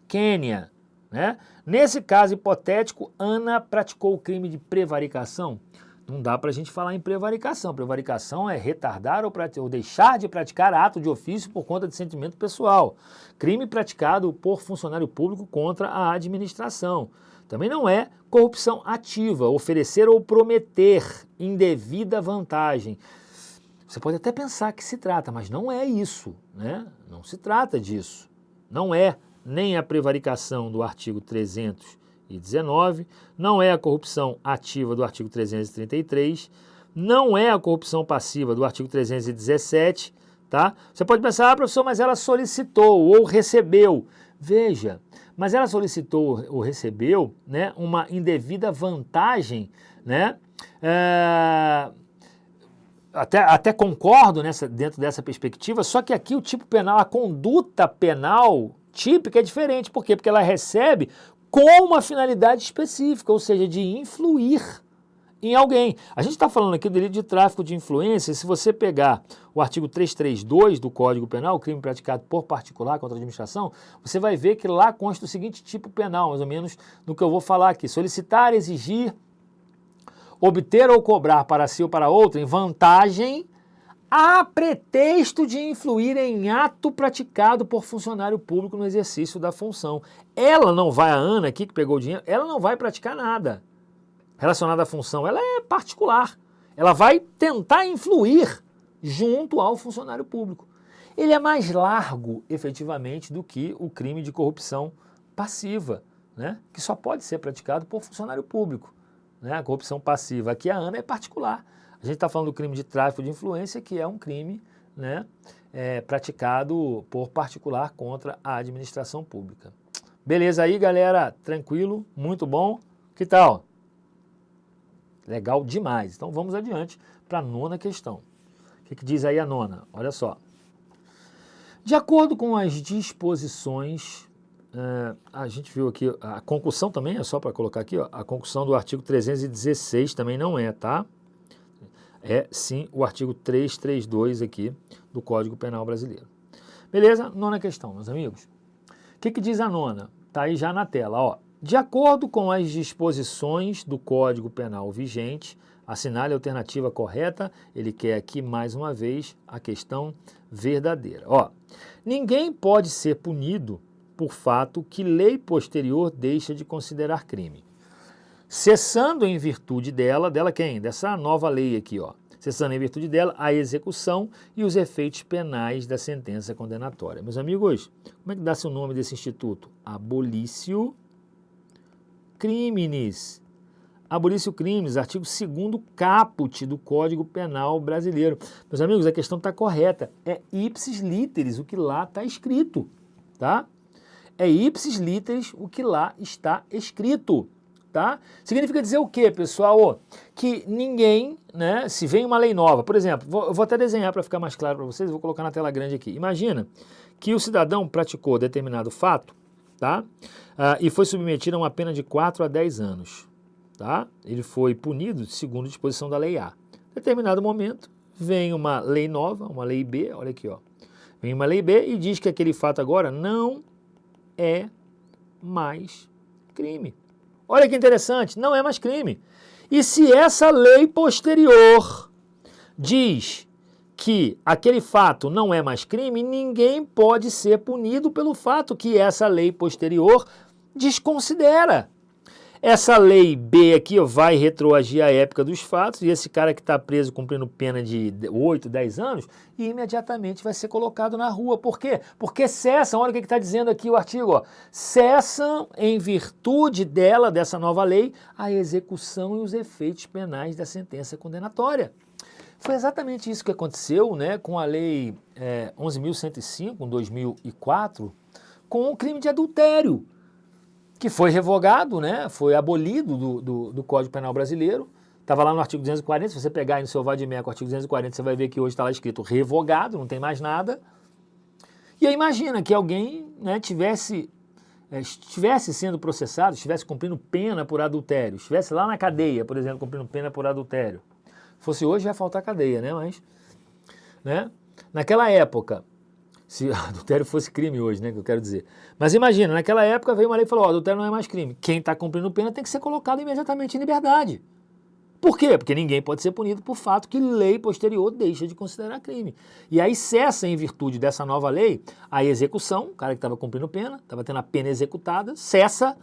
Kênia, né? Nesse caso hipotético, Ana praticou o crime de prevaricação? Não dá para a gente falar em prevaricação. Prevaricação é retardar ou deixar de praticar ato de ofício por conta de sentimento pessoal. Crime praticado por funcionário público contra a administração. Também não é corrupção ativa, oferecer ou prometer indevida vantagem. Você pode até pensar que se trata, mas não é isso, né? Não se trata disso. Não é nem a prevaricação do artigo 319, não é a corrupção ativa do artigo 333, não é a corrupção passiva do artigo 317, tá? Você pode pensar, professor, mas ela solicitou ou recebeu. Veja, mas ela solicitou ou recebeu, né, uma indevida vantagem, né? Até concordo dentro dessa perspectiva, só que aqui o tipo penal, a conduta penal típica é diferente. Por quê? Porque ela recebe com uma finalidade específica, ou seja, de influir em alguém. A gente está falando aqui do delito de tráfico de influência. Se você pegar o artigo 332 do Código Penal, o crime praticado por particular contra a administração, você vai ver que lá consta o seguinte tipo penal, mais ou menos no que eu vou falar aqui: solicitar, exigir, obter ou cobrar para si ou para outro em vantagem a pretexto de influir em ato praticado por funcionário público no exercício da função. Ela não vai, a Ana aqui que pegou o dinheiro, ela não vai praticar nada relacionado à função, ela é particular. Ela vai tentar influir junto ao funcionário público. Ele é mais largo, efetivamente, do que o crime de corrupção passiva, né? Que só pode ser praticado por funcionário público, né? A corrupção passiva. Aqui a Ana é particular. A gente está falando do crime de tráfico de influência, que é um crime, né, praticado por particular contra a administração pública. Beleza aí, galera? Tranquilo? Muito bom? Que tal? Legal demais. Então vamos adiante para a 9ª questão. O que diz aí a 9ª? Olha só. De acordo com as disposições, a gente viu aqui, a concussão também, é só para colocar aqui, ó, a concussão do artigo 316 também não é, tá? É sim o artigo 332 aqui do Código Penal Brasileiro. Beleza? 9ª questão, meus amigos. O que diz a 9ª? Tá aí já na tela, ó. De acordo com as disposições do Código Penal vigente, assinale a alternativa correta, ele quer aqui mais uma vez a questão verdadeira. Ó, ninguém pode ser punido por fato que lei posterior deixa de considerar crime, cessando em virtude dela quem? Dessa nova lei aqui, ó. Cessando em virtude dela a execução e os efeitos penais da sentença condenatória. Meus amigos, como é que dá-se o nome desse instituto? Abolício Criminis. Abolício Crimes, artigo 2º caput do Código Penal brasileiro. Meus amigos, a questão está correta. É ipsis literis o que lá está escrito, tá? É ipsis literis o que lá está escrito, tá? Significa dizer o quê, pessoal? Que ninguém, né, se vem uma lei nova, por exemplo, eu vou até desenhar para ficar mais claro para vocês, vou colocar na tela grande aqui. Imagina que o cidadão praticou determinado fato, tá? E foi submetido a uma pena de 4 a 10 anos. Tá? Ele foi punido segundo a disposição da lei A. Em determinado momento, vem uma lei nova, uma lei B, olha aqui, ó. Vem uma lei B e diz que aquele fato agora não é mais crime. Olha que interessante, não é mais crime. E se essa lei posterior diz que aquele fato não é mais crime, ninguém pode ser punido pelo fato que essa lei posterior desconsidera. Essa lei B aqui, ó, vai retroagir à época dos fatos e esse cara que está preso cumprindo pena de 8, 10 anos, imediatamente vai ser colocado na rua. Por quê? Porque cessam, olha o que está dizendo aqui o artigo, ó, cessam em virtude dessa nova lei, a execução e os efeitos penais da sentença condenatória. Foi exatamente isso que aconteceu, né, com a lei 11.105, em 2004, com o crime de adultério, que foi revogado, né, foi abolido do Código Penal brasileiro, estava lá no artigo 240, se você pegar aí no seu vade-mecum o artigo 240, você vai ver que hoje está lá escrito revogado, não tem mais nada. E aí imagina que alguém, né, estivesse sendo processado, estivesse cumprindo pena por adultério, estivesse lá na cadeia, por exemplo, cumprindo pena por adultério. Fosse hoje, vai faltar cadeia, né, mas, né, naquela época, se adultério fosse crime hoje, né, que eu quero dizer. Mas imagina, naquela época veio uma lei e falou, adultério não é mais crime. Quem está cumprindo pena tem que ser colocado imediatamente em liberdade. Por quê? Porque ninguém pode ser punido por fato que lei posterior deixa de considerar crime. E aí cessa, em virtude dessa nova lei, a execução, o cara que estava cumprindo pena, estava tendo a pena executada, cessa,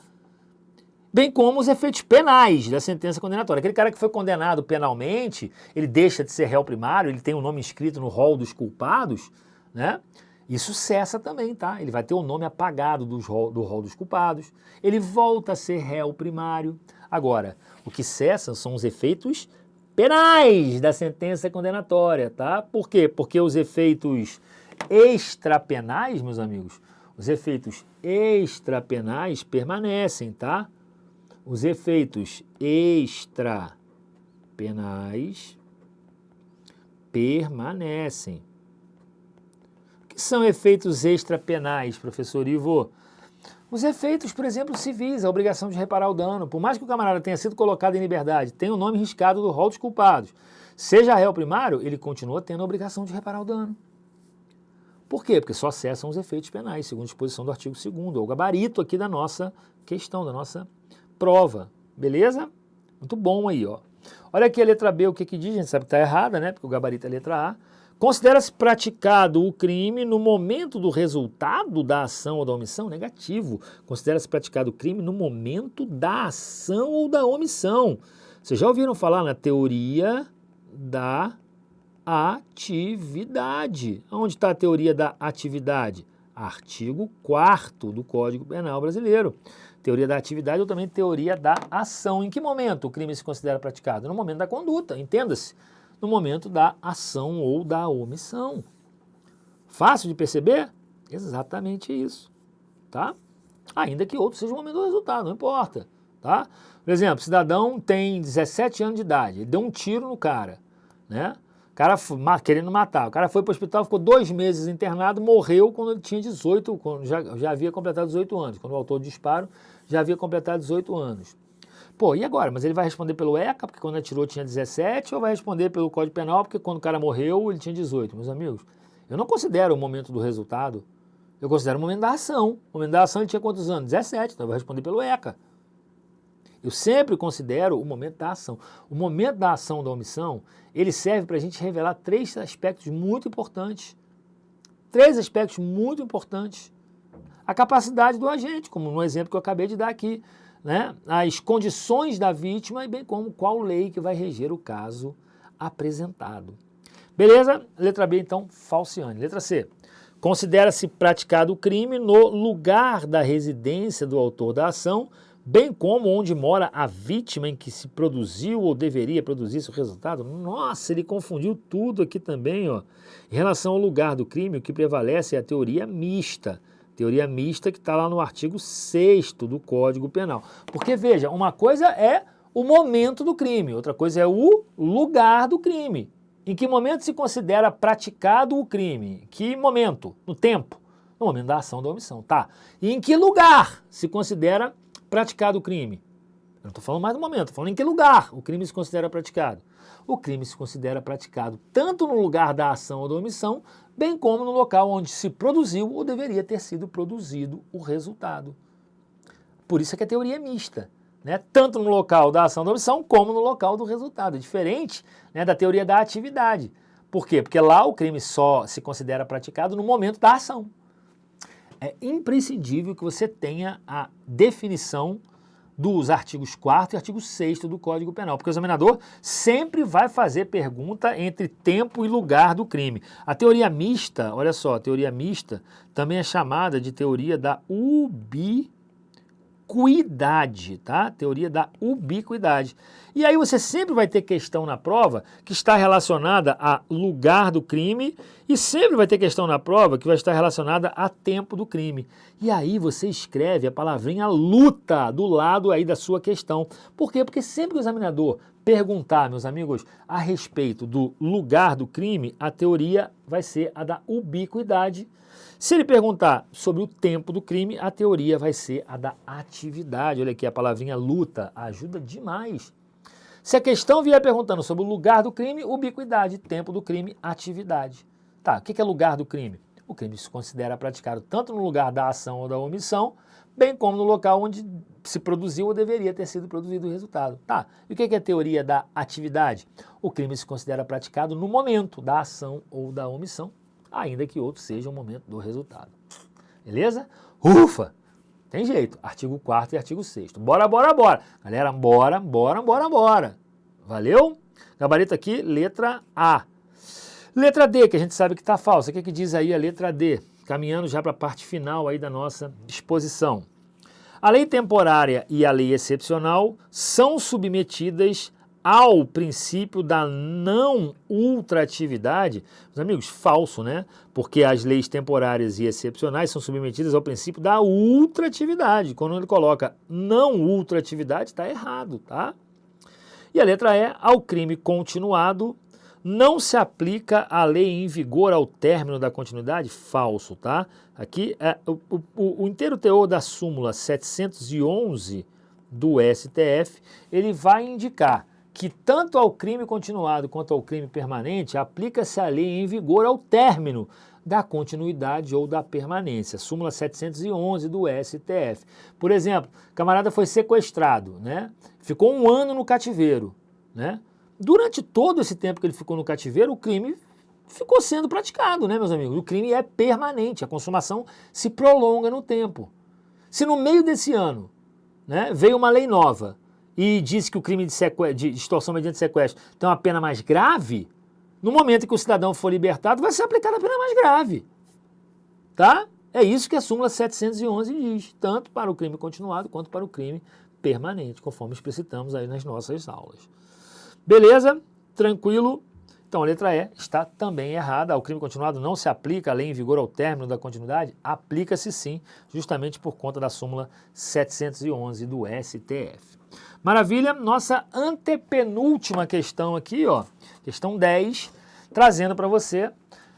bem como os efeitos penais da sentença condenatória. Aquele cara que foi condenado penalmente, ele deixa de ser réu primário, ele tem o nome inscrito no rol dos culpados, né? Isso cessa também, tá? Ele vai ter o nome apagado do rol dos culpados, ele volta a ser réu primário. Agora, o que cessa são os efeitos penais da sentença condenatória, tá? Por quê? Porque os efeitos extrapenais, meus amigos, os efeitos extrapenais permanecem, tá? Os efeitos extrapenais permanecem. O que são efeitos extrapenais, professor Ivo? Os efeitos, por exemplo, civis, a obrigação de reparar o dano. Por mais que o camarada tenha sido colocado em liberdade, tenha o nome riscado do rol dos culpados, seja réu primário, ele continua tendo a obrigação de reparar o dano. Por quê? Porque só cessam os efeitos penais, segundo a disposição do artigo 2º, o gabarito aqui da nossa questão, da nossa prova. Beleza? Muito bom aí, ó. Olha aqui a letra B, o que que diz? A gente sabe que está errada, né? Porque o gabarito é a letra A. Considera-se praticado o crime no momento do resultado da ação ou da omissão? Negativo. Considera-se praticado o crime no momento da ação ou da omissão. Vocês já ouviram falar na teoria da atividade? Onde está a teoria da atividade? Artigo 4º do Código Penal brasileiro. Teoria da atividade ou também teoria da ação. Em que momento o crime se considera praticado? No momento da conduta, entenda-se. No momento da ação ou da omissão. Fácil de perceber? Exatamente isso, tá? Ainda que outro seja o momento do resultado, não importa, tá? Por exemplo, o cidadão tem 17 anos de idade, ele deu um tiro no cara, né? O cara querendo matar, o cara foi para o hospital, ficou 2 meses internado, morreu quando ele tinha 18, quando já havia completado 18 anos, quando o autor do disparo já havia completado 18 anos. Pô, e agora? Mas ele vai responder pelo ECA, porque quando atirou tinha 17, ou vai responder pelo Código Penal, porque quando o cara morreu ele tinha 18? Meus amigos, eu não considero o momento do resultado Eu considero o momento da ação. O momento da ação ele tinha quantos anos? 17, então eu vou responder pelo ECA. Eu sempre considero o momento da ação. O momento da ação da omissão, ele serve para a gente revelar três aspectos muito importantes. Três aspectos muito importantes. A capacidade do agente, como no exemplo que eu acabei de dar aqui, né? As condições da vítima e bem como qual lei que vai reger o caso apresentado. Beleza? Letra B, então, falciane. Letra C. Considera-se praticado o crime no lugar da residência do autor da ação, bem como onde mora a vítima em que se produziu ou deveria produzir-se o resultado. Nossa, ele confundiu tudo aqui também, ó. Em relação ao lugar do crime, o que prevalece é a teoria mista. Teoria mista que está lá no artigo 6º do Código Penal. Porque, veja, uma coisa é o momento do crime, outra coisa é o lugar do crime. Em que momento se considera praticado o crime? Que momento? No tempo? No momento da ação da omissão, tá? E em que lugar se considera praticado o crime? Eu não estou falando mais do momento, estou falando em que lugar o crime se considera praticado. O crime se considera praticado tanto no lugar da ação ou da omissão, bem como no local onde se produziu ou deveria ter sido produzido o resultado. Por isso é que a teoria é mista, né? Tanto no local da ação ou da omissão, como no local do resultado. É diferente, né, da teoria da atividade. Por quê? Porque lá o crime só se considera praticado no momento da ação. É imprescindível que você tenha a definição dos artigos 4º e artigo 6º do Código Penal, porque o examinador sempre vai fazer pergunta entre tempo e lugar do crime. A teoria mista, olha só, a teoria mista também é chamada de teoria da ubiquidade, tá? Teoria da ubiquidade. E aí você sempre vai ter questão na prova que está relacionada a lugar do crime e sempre vai ter questão na prova que vai estar relacionada a tempo do crime. E aí você escreve a palavrinha luta do lado aí da sua questão. Por quê? Porque sempre que o examinador perguntar, meus amigos, a respeito do lugar do crime, a teoria vai ser a da ubiquidade. Se ele perguntar sobre o tempo do crime, a teoria vai ser a da atividade. Olha aqui, a palavrinha luta ajuda demais. Se a questão vier perguntando sobre o lugar do crime, ubiquidade, tempo do crime, atividade. Tá, o que é lugar do crime? O crime se considera praticado tanto no lugar da ação ou da omissão, bem como no local onde se produziu ou deveria ter sido produzido o resultado. Tá, e o que é a teoria da atividade? O crime se considera praticado no momento da ação ou da omissão, ainda que outro seja o momento do resultado. Beleza? Ufa! Tem jeito. Artigo 4º e artigo 6º. Bora, bora, bora. Galera, bora, bora, bora, bora. Valeu? Gabarito aqui, letra A. Letra D, que a gente sabe que está falsa. O que diz aí a letra D? Caminhando já para a parte final aí da nossa exposição. A lei temporária e a lei excepcional são submetidas ao princípio da não ultratividade. Meus amigos, falso, né? Porque as leis temporárias e excepcionais são submetidas ao princípio da ultratividade. Quando ele coloca não ultratividade, está errado, tá? E a letra E, ao crime continuado, não se aplica a lei em vigor ao término da continuidade? Falso, tá? Aqui, o inteiro teor da súmula 711 do STF, ele vai indicar que tanto ao crime continuado quanto ao crime permanente aplica-se a lei em vigor ao término da continuidade ou da permanência. Súmula 711 do STF. Por exemplo, o camarada foi sequestrado, né? Ficou 1 ano no cativeiro, né? Durante todo esse tempo que ele ficou no cativeiro, o crime ficou sendo praticado, né, meus amigos? O crime é permanente, a consumação se prolonga no tempo. Se no meio desse ano, né, veio uma lei nova e disse que o crime de extorsão mediante sequestro tem uma pena mais grave, no momento em que o cidadão for libertado, vai ser aplicada a pena mais grave. Tá? É isso que a súmula 711 diz, tanto para o crime continuado quanto para o crime permanente, conforme explicitamos aí nas nossas aulas. Beleza? Tranquilo? Então a letra E está também errada. Ao crime continuado não se aplica a lei em vigor ao término da continuidade? Aplica-se sim, justamente por conta da súmula 711 do STF. Maravilha, nossa antepenúltima questão aqui, ó, questão 10, trazendo para você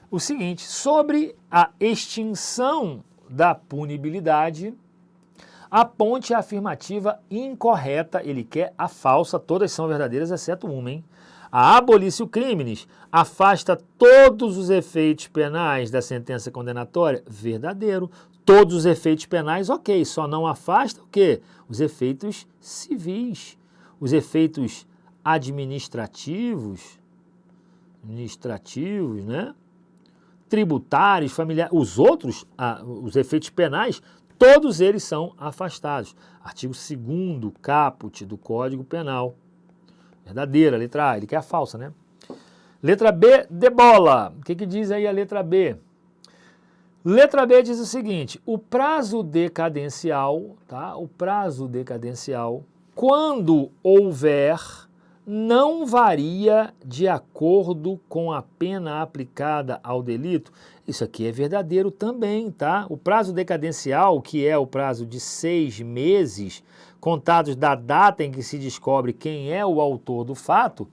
o seguinte, sobre a extinção da punibilidade, aponte a afirmativa incorreta, ele quer a falsa, todas são verdadeiras, exceto uma, hein? A abolício criminis afasta todos os efeitos penais da sentença condenatória? Verdadeiro. Todos os efeitos penais, ok, só não afasta o quê? Os efeitos civis, os efeitos administrativos, né? Tributários, familiares, os outros, os efeitos penais, todos eles são afastados. Artigo 2º caput do Código Penal. Verdadeira, letra A, ele quer a falsa, né? Letra B, de bola. O que diz aí a letra B? Letra B diz o seguinte, o prazo decadencial, tá? O prazo decadencial, quando houver, não varia de acordo com a pena aplicada ao delito. Isso aqui é verdadeiro também, tá? O prazo decadencial, que é o prazo de 6 meses, contados da data em que se descobre quem é o autor do fato,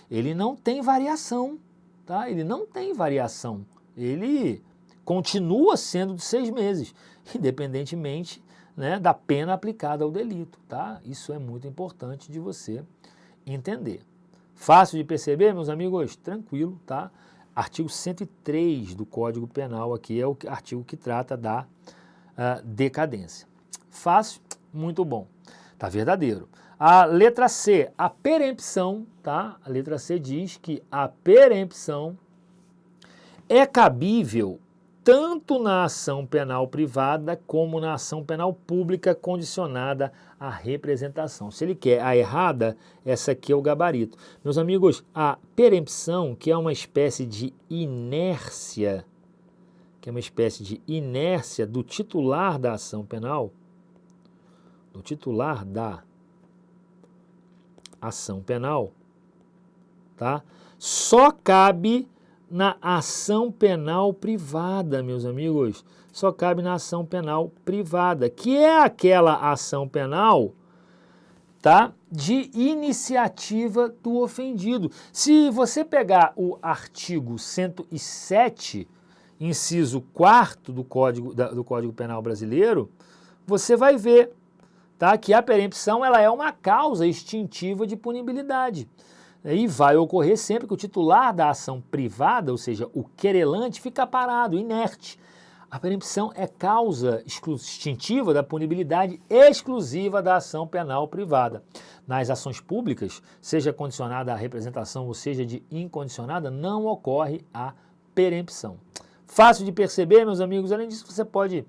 ele não tem variação, tá? Ele não tem variação. Ele continua sendo de 6 meses, independentemente, né, da pena aplicada ao delito, tá? Isso é muito importante de você entender. Fácil de perceber, meus amigos? Tranquilo, tá? Artigo 103 do Código Penal aqui é o artigo que trata da decadência. Fácil, muito bom. Tá verdadeiro. A letra C, a perempção, tá? A letra C diz que a perempção é cabível tanto na ação penal privada como na ação penal pública condicionada à representação. Se ele quer a errada, essa aqui é o gabarito. Meus amigos, a perempção, que é uma espécie de inércia, do titular da ação penal, do titular da ação penal, tá? Só cabe na ação penal privada, meus amigos, só cabe na ação penal privada, que é aquela ação penal, tá, de iniciativa do ofendido. Se você pegar o artigo 107, inciso 4º do Código Penal brasileiro, você vai ver, tá, que a perempção ela é uma causa extintiva de punibilidade. E vai ocorrer sempre que o titular da ação privada, ou seja, o querelante, fica parado, inerte. A perempção é causa extintiva da punibilidade exclusiva da ação penal privada. Nas ações públicas, seja condicionada à representação ou seja de incondicionada, não ocorre a perempção. Fácil de perceber, meus amigos. Além disso, você pode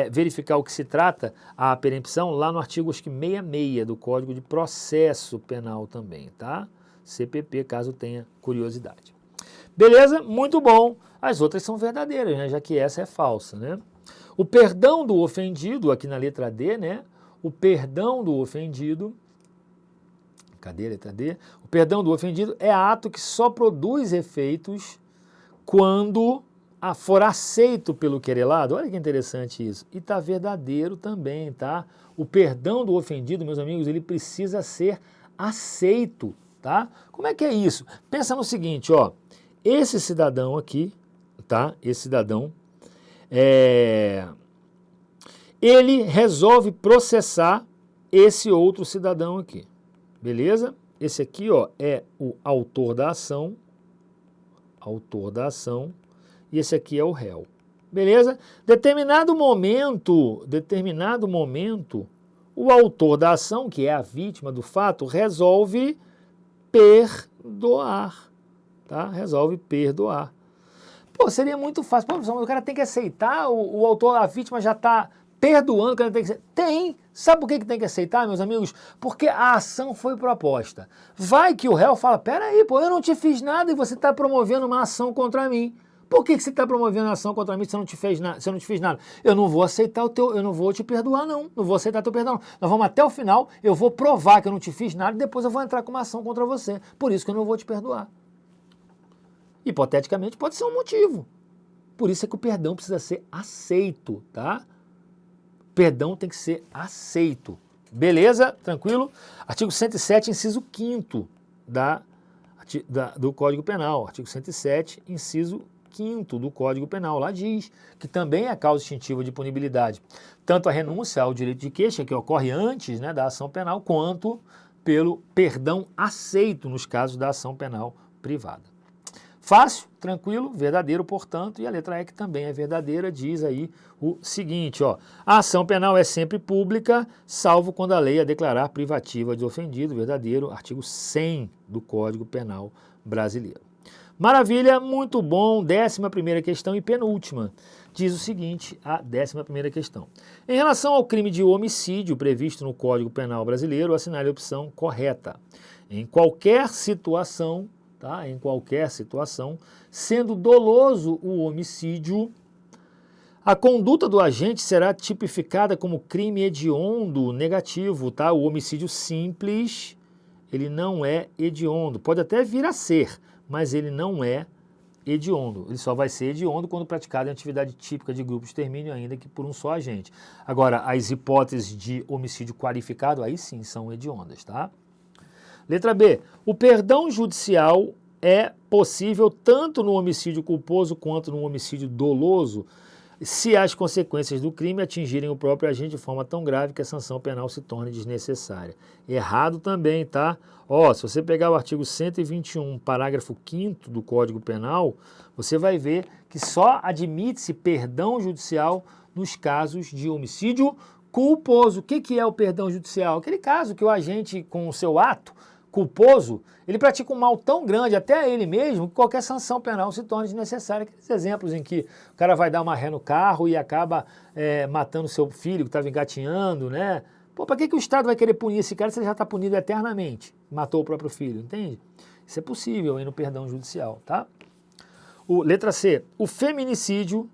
verificar o que se trata a perempção lá no artigo 66 do Código de Processo Penal também, tá? CPP, caso tenha curiosidade. Beleza? Muito bom. As outras são verdadeiras, né? Já que essa é falsa, né? O perdão do ofendido, aqui na letra D, né? O perdão do ofendido, cadê a letra D? O perdão do ofendido é ato que só produz efeitos quando for aceito pelo querelado. Olha que interessante isso. E tá verdadeiro também, tá? O perdão do ofendido, meus amigos, ele precisa ser aceito, tá? Como é que é isso? Pensa no seguinte, ó, esse cidadão aqui, tá? Esse cidadão, ele resolve processar esse outro cidadão aqui, beleza? Esse aqui, ó, é o autor da ação, e esse aqui é o réu, beleza? Determinado momento, o autor da ação, que é a vítima do fato, resolve perdoar, tá? Resolve perdoar. Pô, seria muito fácil. Pô, o cara tem que aceitar, o autor, a vítima já está perdoando, o cara tem que aceitar. Tem! Sabe por que tem que aceitar, meus amigos? Porque a ação foi proposta. Vai que o réu fala, peraí, pô, eu não te fiz nada e você está promovendo uma ação contra mim. Por que você está promovendo ação contra mim se eu não te fiz nada? Eu não vou aceitar eu não vou te perdoar, não. Não vou aceitar teu perdão. Nós vamos até o final, eu vou provar que eu não te fiz nada e depois eu vou entrar com uma ação contra você. Por isso que eu não vou te perdoar. Hipoteticamente, pode ser um motivo. Por isso é que o perdão precisa ser aceito, tá? Perdão tem que ser aceito. Beleza? Tranquilo? Artigo 107, inciso 5º do Código Penal. Artigo 107, inciso 5º do Código Penal. Lá diz que também é causa extintiva de punibilidade. Tanto a renúncia ao direito de queixa, que ocorre antes, né, da ação penal, quanto pelo perdão aceito nos casos da ação penal privada. Fácil, tranquilo, verdadeiro, portanto, e a letra E, que também é verdadeira, diz aí o seguinte, ó, a ação penal é sempre pública, salvo quando a lei a declarar privativa de ofendido, verdadeiro, artigo 100 do Código Penal brasileiro. Maravilha, muito bom, 11ª questão e penúltima. Diz o seguinte, a 11ª questão. Em relação ao crime de homicídio previsto no Código Penal brasileiro, assinale a opção correta. Em qualquer situação, tá? Em qualquer situação, sendo doloso o homicídio, a conduta do agente será tipificada como crime hediondo negativo, tá? O homicídio simples, ele não é hediondo. Pode até vir a ser, mas ele não é hediondo. Ele só vai ser hediondo quando praticado em atividade típica de grupo de extermínio, ainda que por um só agente. Agora, as hipóteses de homicídio qualificado, aí sim são hediondas, tá? Letra B. O perdão judicial é possível tanto no homicídio culposo quanto no homicídio doloso, se as consequências do crime atingirem o próprio agente de forma tão grave que a sanção penal se torne desnecessária. Errado também, tá? Ó, se você pegar o artigo 121, parágrafo 5º do Código Penal, você vai ver que só admite-se perdão judicial nos casos de homicídio culposo. O que é o perdão judicial? Aquele caso que o agente, com o seu ato culposo, ele pratica um mal tão grande até a ele mesmo que qualquer sanção penal se torna desnecessária. Aqueles exemplos em que o cara vai dar uma ré no carro e acaba matando seu filho que estava engatinhando, né? Pô, para que o Estado vai querer punir esse cara se ele já está punido eternamente? Matou o próprio filho, entende? Isso é possível aí no perdão judicial, tá? Letra C. O feminicídio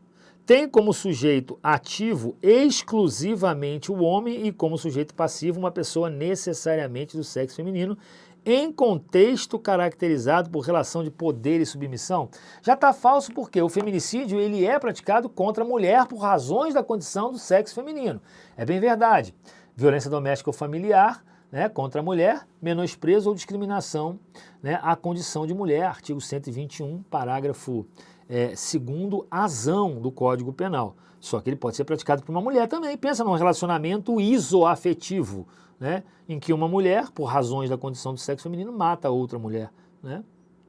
tem como sujeito ativo exclusivamente o homem e como sujeito passivo uma pessoa necessariamente do sexo feminino, em contexto caracterizado por relação de poder e submissão. Já está falso porque o feminicídio ele é praticado contra a mulher por razões da condição do sexo feminino. É bem verdade. Violência doméstica ou familiar, né, contra a mulher, menosprezo ou discriminação, né, à condição de mulher, artigo 121, parágrafo 2º, azão do Código Penal. Só que ele pode ser praticado por uma mulher também. Pensa num relacionamento isoafetivo, né, em que uma mulher, por razões da condição do sexo feminino, mata outra mulher, né?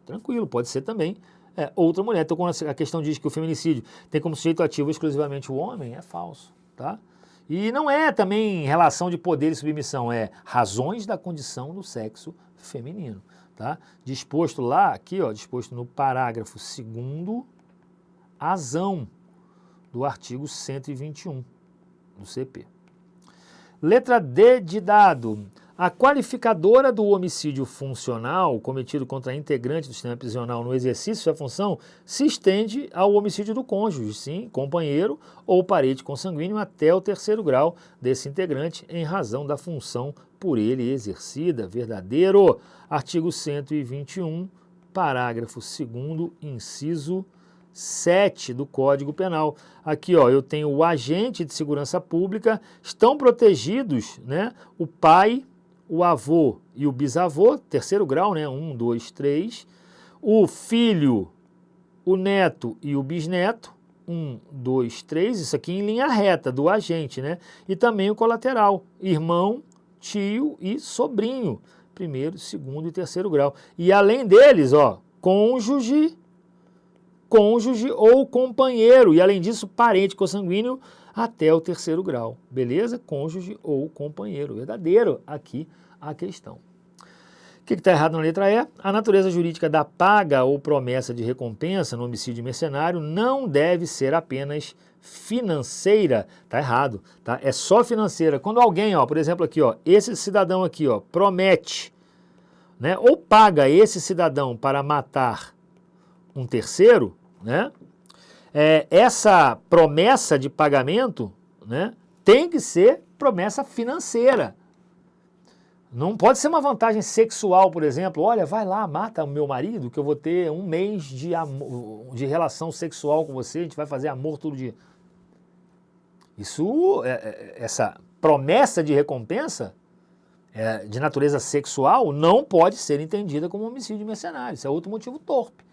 Tranquilo, pode ser também outra mulher. Então, quando a questão diz que o feminicídio tem como sujeito ativo exclusivamente o homem, é falso, tá? E não é também relação de poder e submissão, é razões da condição do sexo feminino, tá? Disposto lá, aqui, ó, disposto no parágrafo 2º, azão do artigo 121 do CP. Letra D de dado. A qualificadora do homicídio funcional cometido contra integrante do sistema prisional no exercício da função se estende ao homicídio do cônjuge, sim, companheiro ou parente consanguíneo até o 3º grau desse integrante em razão da função por ele exercida. Verdadeiro. Artigo 121, parágrafo 2º, inciso 7 do Código Penal. Aqui, ó, eu tenho o agente de segurança pública, estão protegidos, né, o pai, o avô e o bisavô, 3º grau, né, 1, 2, 3, o filho, o neto e o bisneto, 1, 2, 3, isso aqui em linha reta do agente, né, e também o colateral, irmão, tio e sobrinho, 1º, 2º e 3º grau. E além deles, ó, cônjuge ou companheiro, e além disso, parente consanguíneo até o 3º grau, beleza? Cônjuge ou companheiro, verdadeiro aqui a questão. O que está errado na letra E? A natureza jurídica da paga ou promessa de recompensa no homicídio mercenário não deve ser apenas financeira, tá errado, tá? É só financeira. Quando alguém, ó, por exemplo aqui, ó, esse cidadão aqui, ó, promete, né, ou paga esse cidadão para matar um terceiro, né? Essa promessa de pagamento, né, tem que ser promessa financeira. Não pode ser uma vantagem sexual, por exemplo. Olha, vai lá, mata o meu marido, que eu vou ter um mês de relação sexual com você, a gente vai fazer amor todo dia. Essa promessa de recompensa de natureza sexual não pode ser entendida como homicídio mercenário. Isso é outro motivo torpe.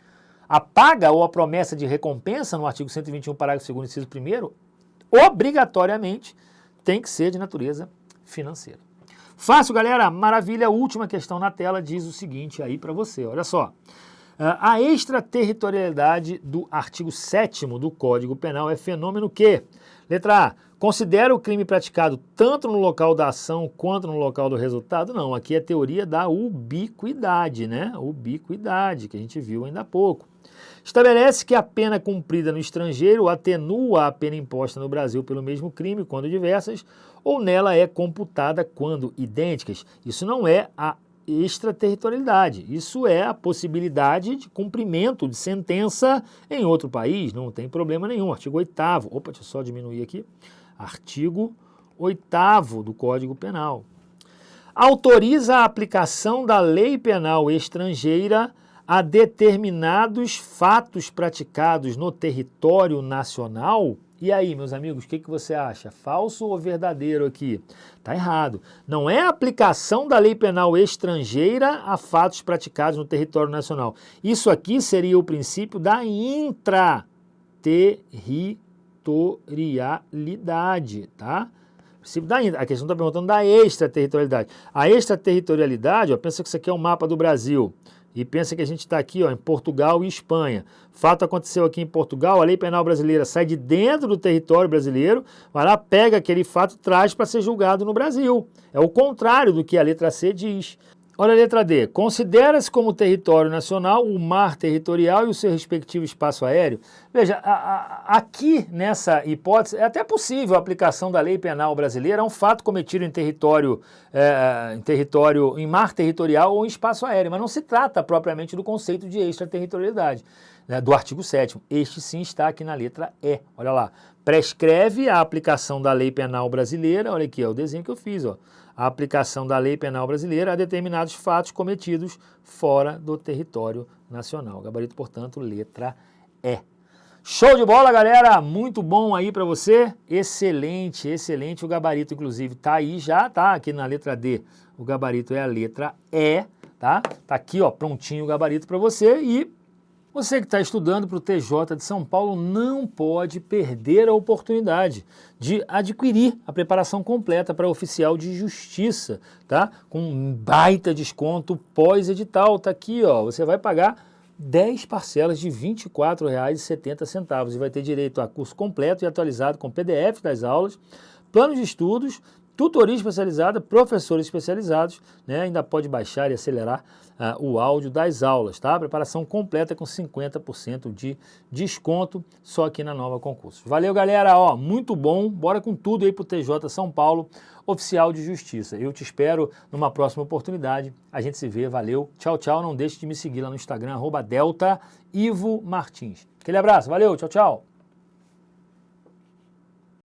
A paga ou a promessa de recompensa, no artigo 121, parágrafo 2º, inciso 1º, obrigatoriamente tem que ser de natureza financeira. Fácil, galera? Maravilha. A última questão na tela diz o seguinte aí para você, olha só. A extraterritorialidade do artigo 7º do Código Penal é fenômeno que, letra A, considera o crime praticado tanto no local da ação quanto no local do resultado? Não, aqui é a teoria da ubiquidade, né? Ubiquidade, que a gente viu ainda há pouco. Estabelece que a pena cumprida no estrangeiro atenua a pena imposta no Brasil pelo mesmo crime, quando diversas, ou nela é computada quando idênticas. Isso não é a extraterritorialidade, isso é a possibilidade de cumprimento de sentença em outro país, não tem problema nenhum. Artigo 8º, opa, deixa eu só diminuir aqui, artigo 8º do Código Penal. Autoriza a aplicação da lei penal estrangeira a determinados fatos praticados no território nacional. E aí, meus amigos, o que você acha? Falso ou verdadeiro aqui? Tá errado. Não é a aplicação da lei penal estrangeira a fatos praticados no território nacional. Isso aqui seria o princípio da intraterritorialidade, tá? A questão está perguntando da extraterritorialidade. A extraterritorialidade, ó, pensa que isso aqui é um mapa do Brasil. E pensa que a gente está aqui, ó, em Portugal e Espanha. Fato aconteceu aqui em Portugal, a lei penal brasileira sai de dentro do território brasileiro, vai lá, pega aquele fato e traz para ser julgado no Brasil. É o contrário do que a letra C diz. Olha a letra D. Considera-se como território nacional o mar territorial e o seu respectivo espaço aéreo. Veja, aqui nessa hipótese é até possível a aplicação da lei penal brasileira a um fato cometido em em mar territorial ou em espaço aéreo, mas não se trata propriamente do conceito de extraterritorialidade, né, do artigo 7º. Este sim está aqui na letra E. Olha lá. Prescreve a aplicação da lei penal brasileira, olha aqui, ó, o desenho que eu fiz, ó. A aplicação da lei penal brasileira a determinados fatos cometidos fora do território nacional. Gabarito, portanto, letra E. Show de bola, galera! Muito bom aí para você. Excelente, excelente. O gabarito, inclusive, tá aí já, tá? Aqui na letra D, o gabarito é a letra E, tá? Tá aqui, ó, prontinho o gabarito para você. E você que está estudando para o TJ de São Paulo não pode perder a oportunidade de adquirir a preparação completa para oficial de justiça, tá? Com um baita desconto pós-edital, tá aqui, ó. Você vai pagar 10 parcelas de R$ 24,70 e vai ter direito a curso completo e atualizado com PDF das aulas, plano de estudos, tutoria especializada, professores especializados, né? Ainda pode baixar e acelerar o áudio das aulas, tá? Preparação completa com 50% de desconto só aqui na Nova Concursos. Valeu, galera, ó, muito bom, bora com tudo aí pro TJ São Paulo, oficial de justiça. Eu te espero numa próxima oportunidade, a gente se vê, valeu, tchau, tchau, não deixe de me seguir lá no Instagram, @DeltaIvoMartins. Aquele abraço, valeu, tchau, tchau.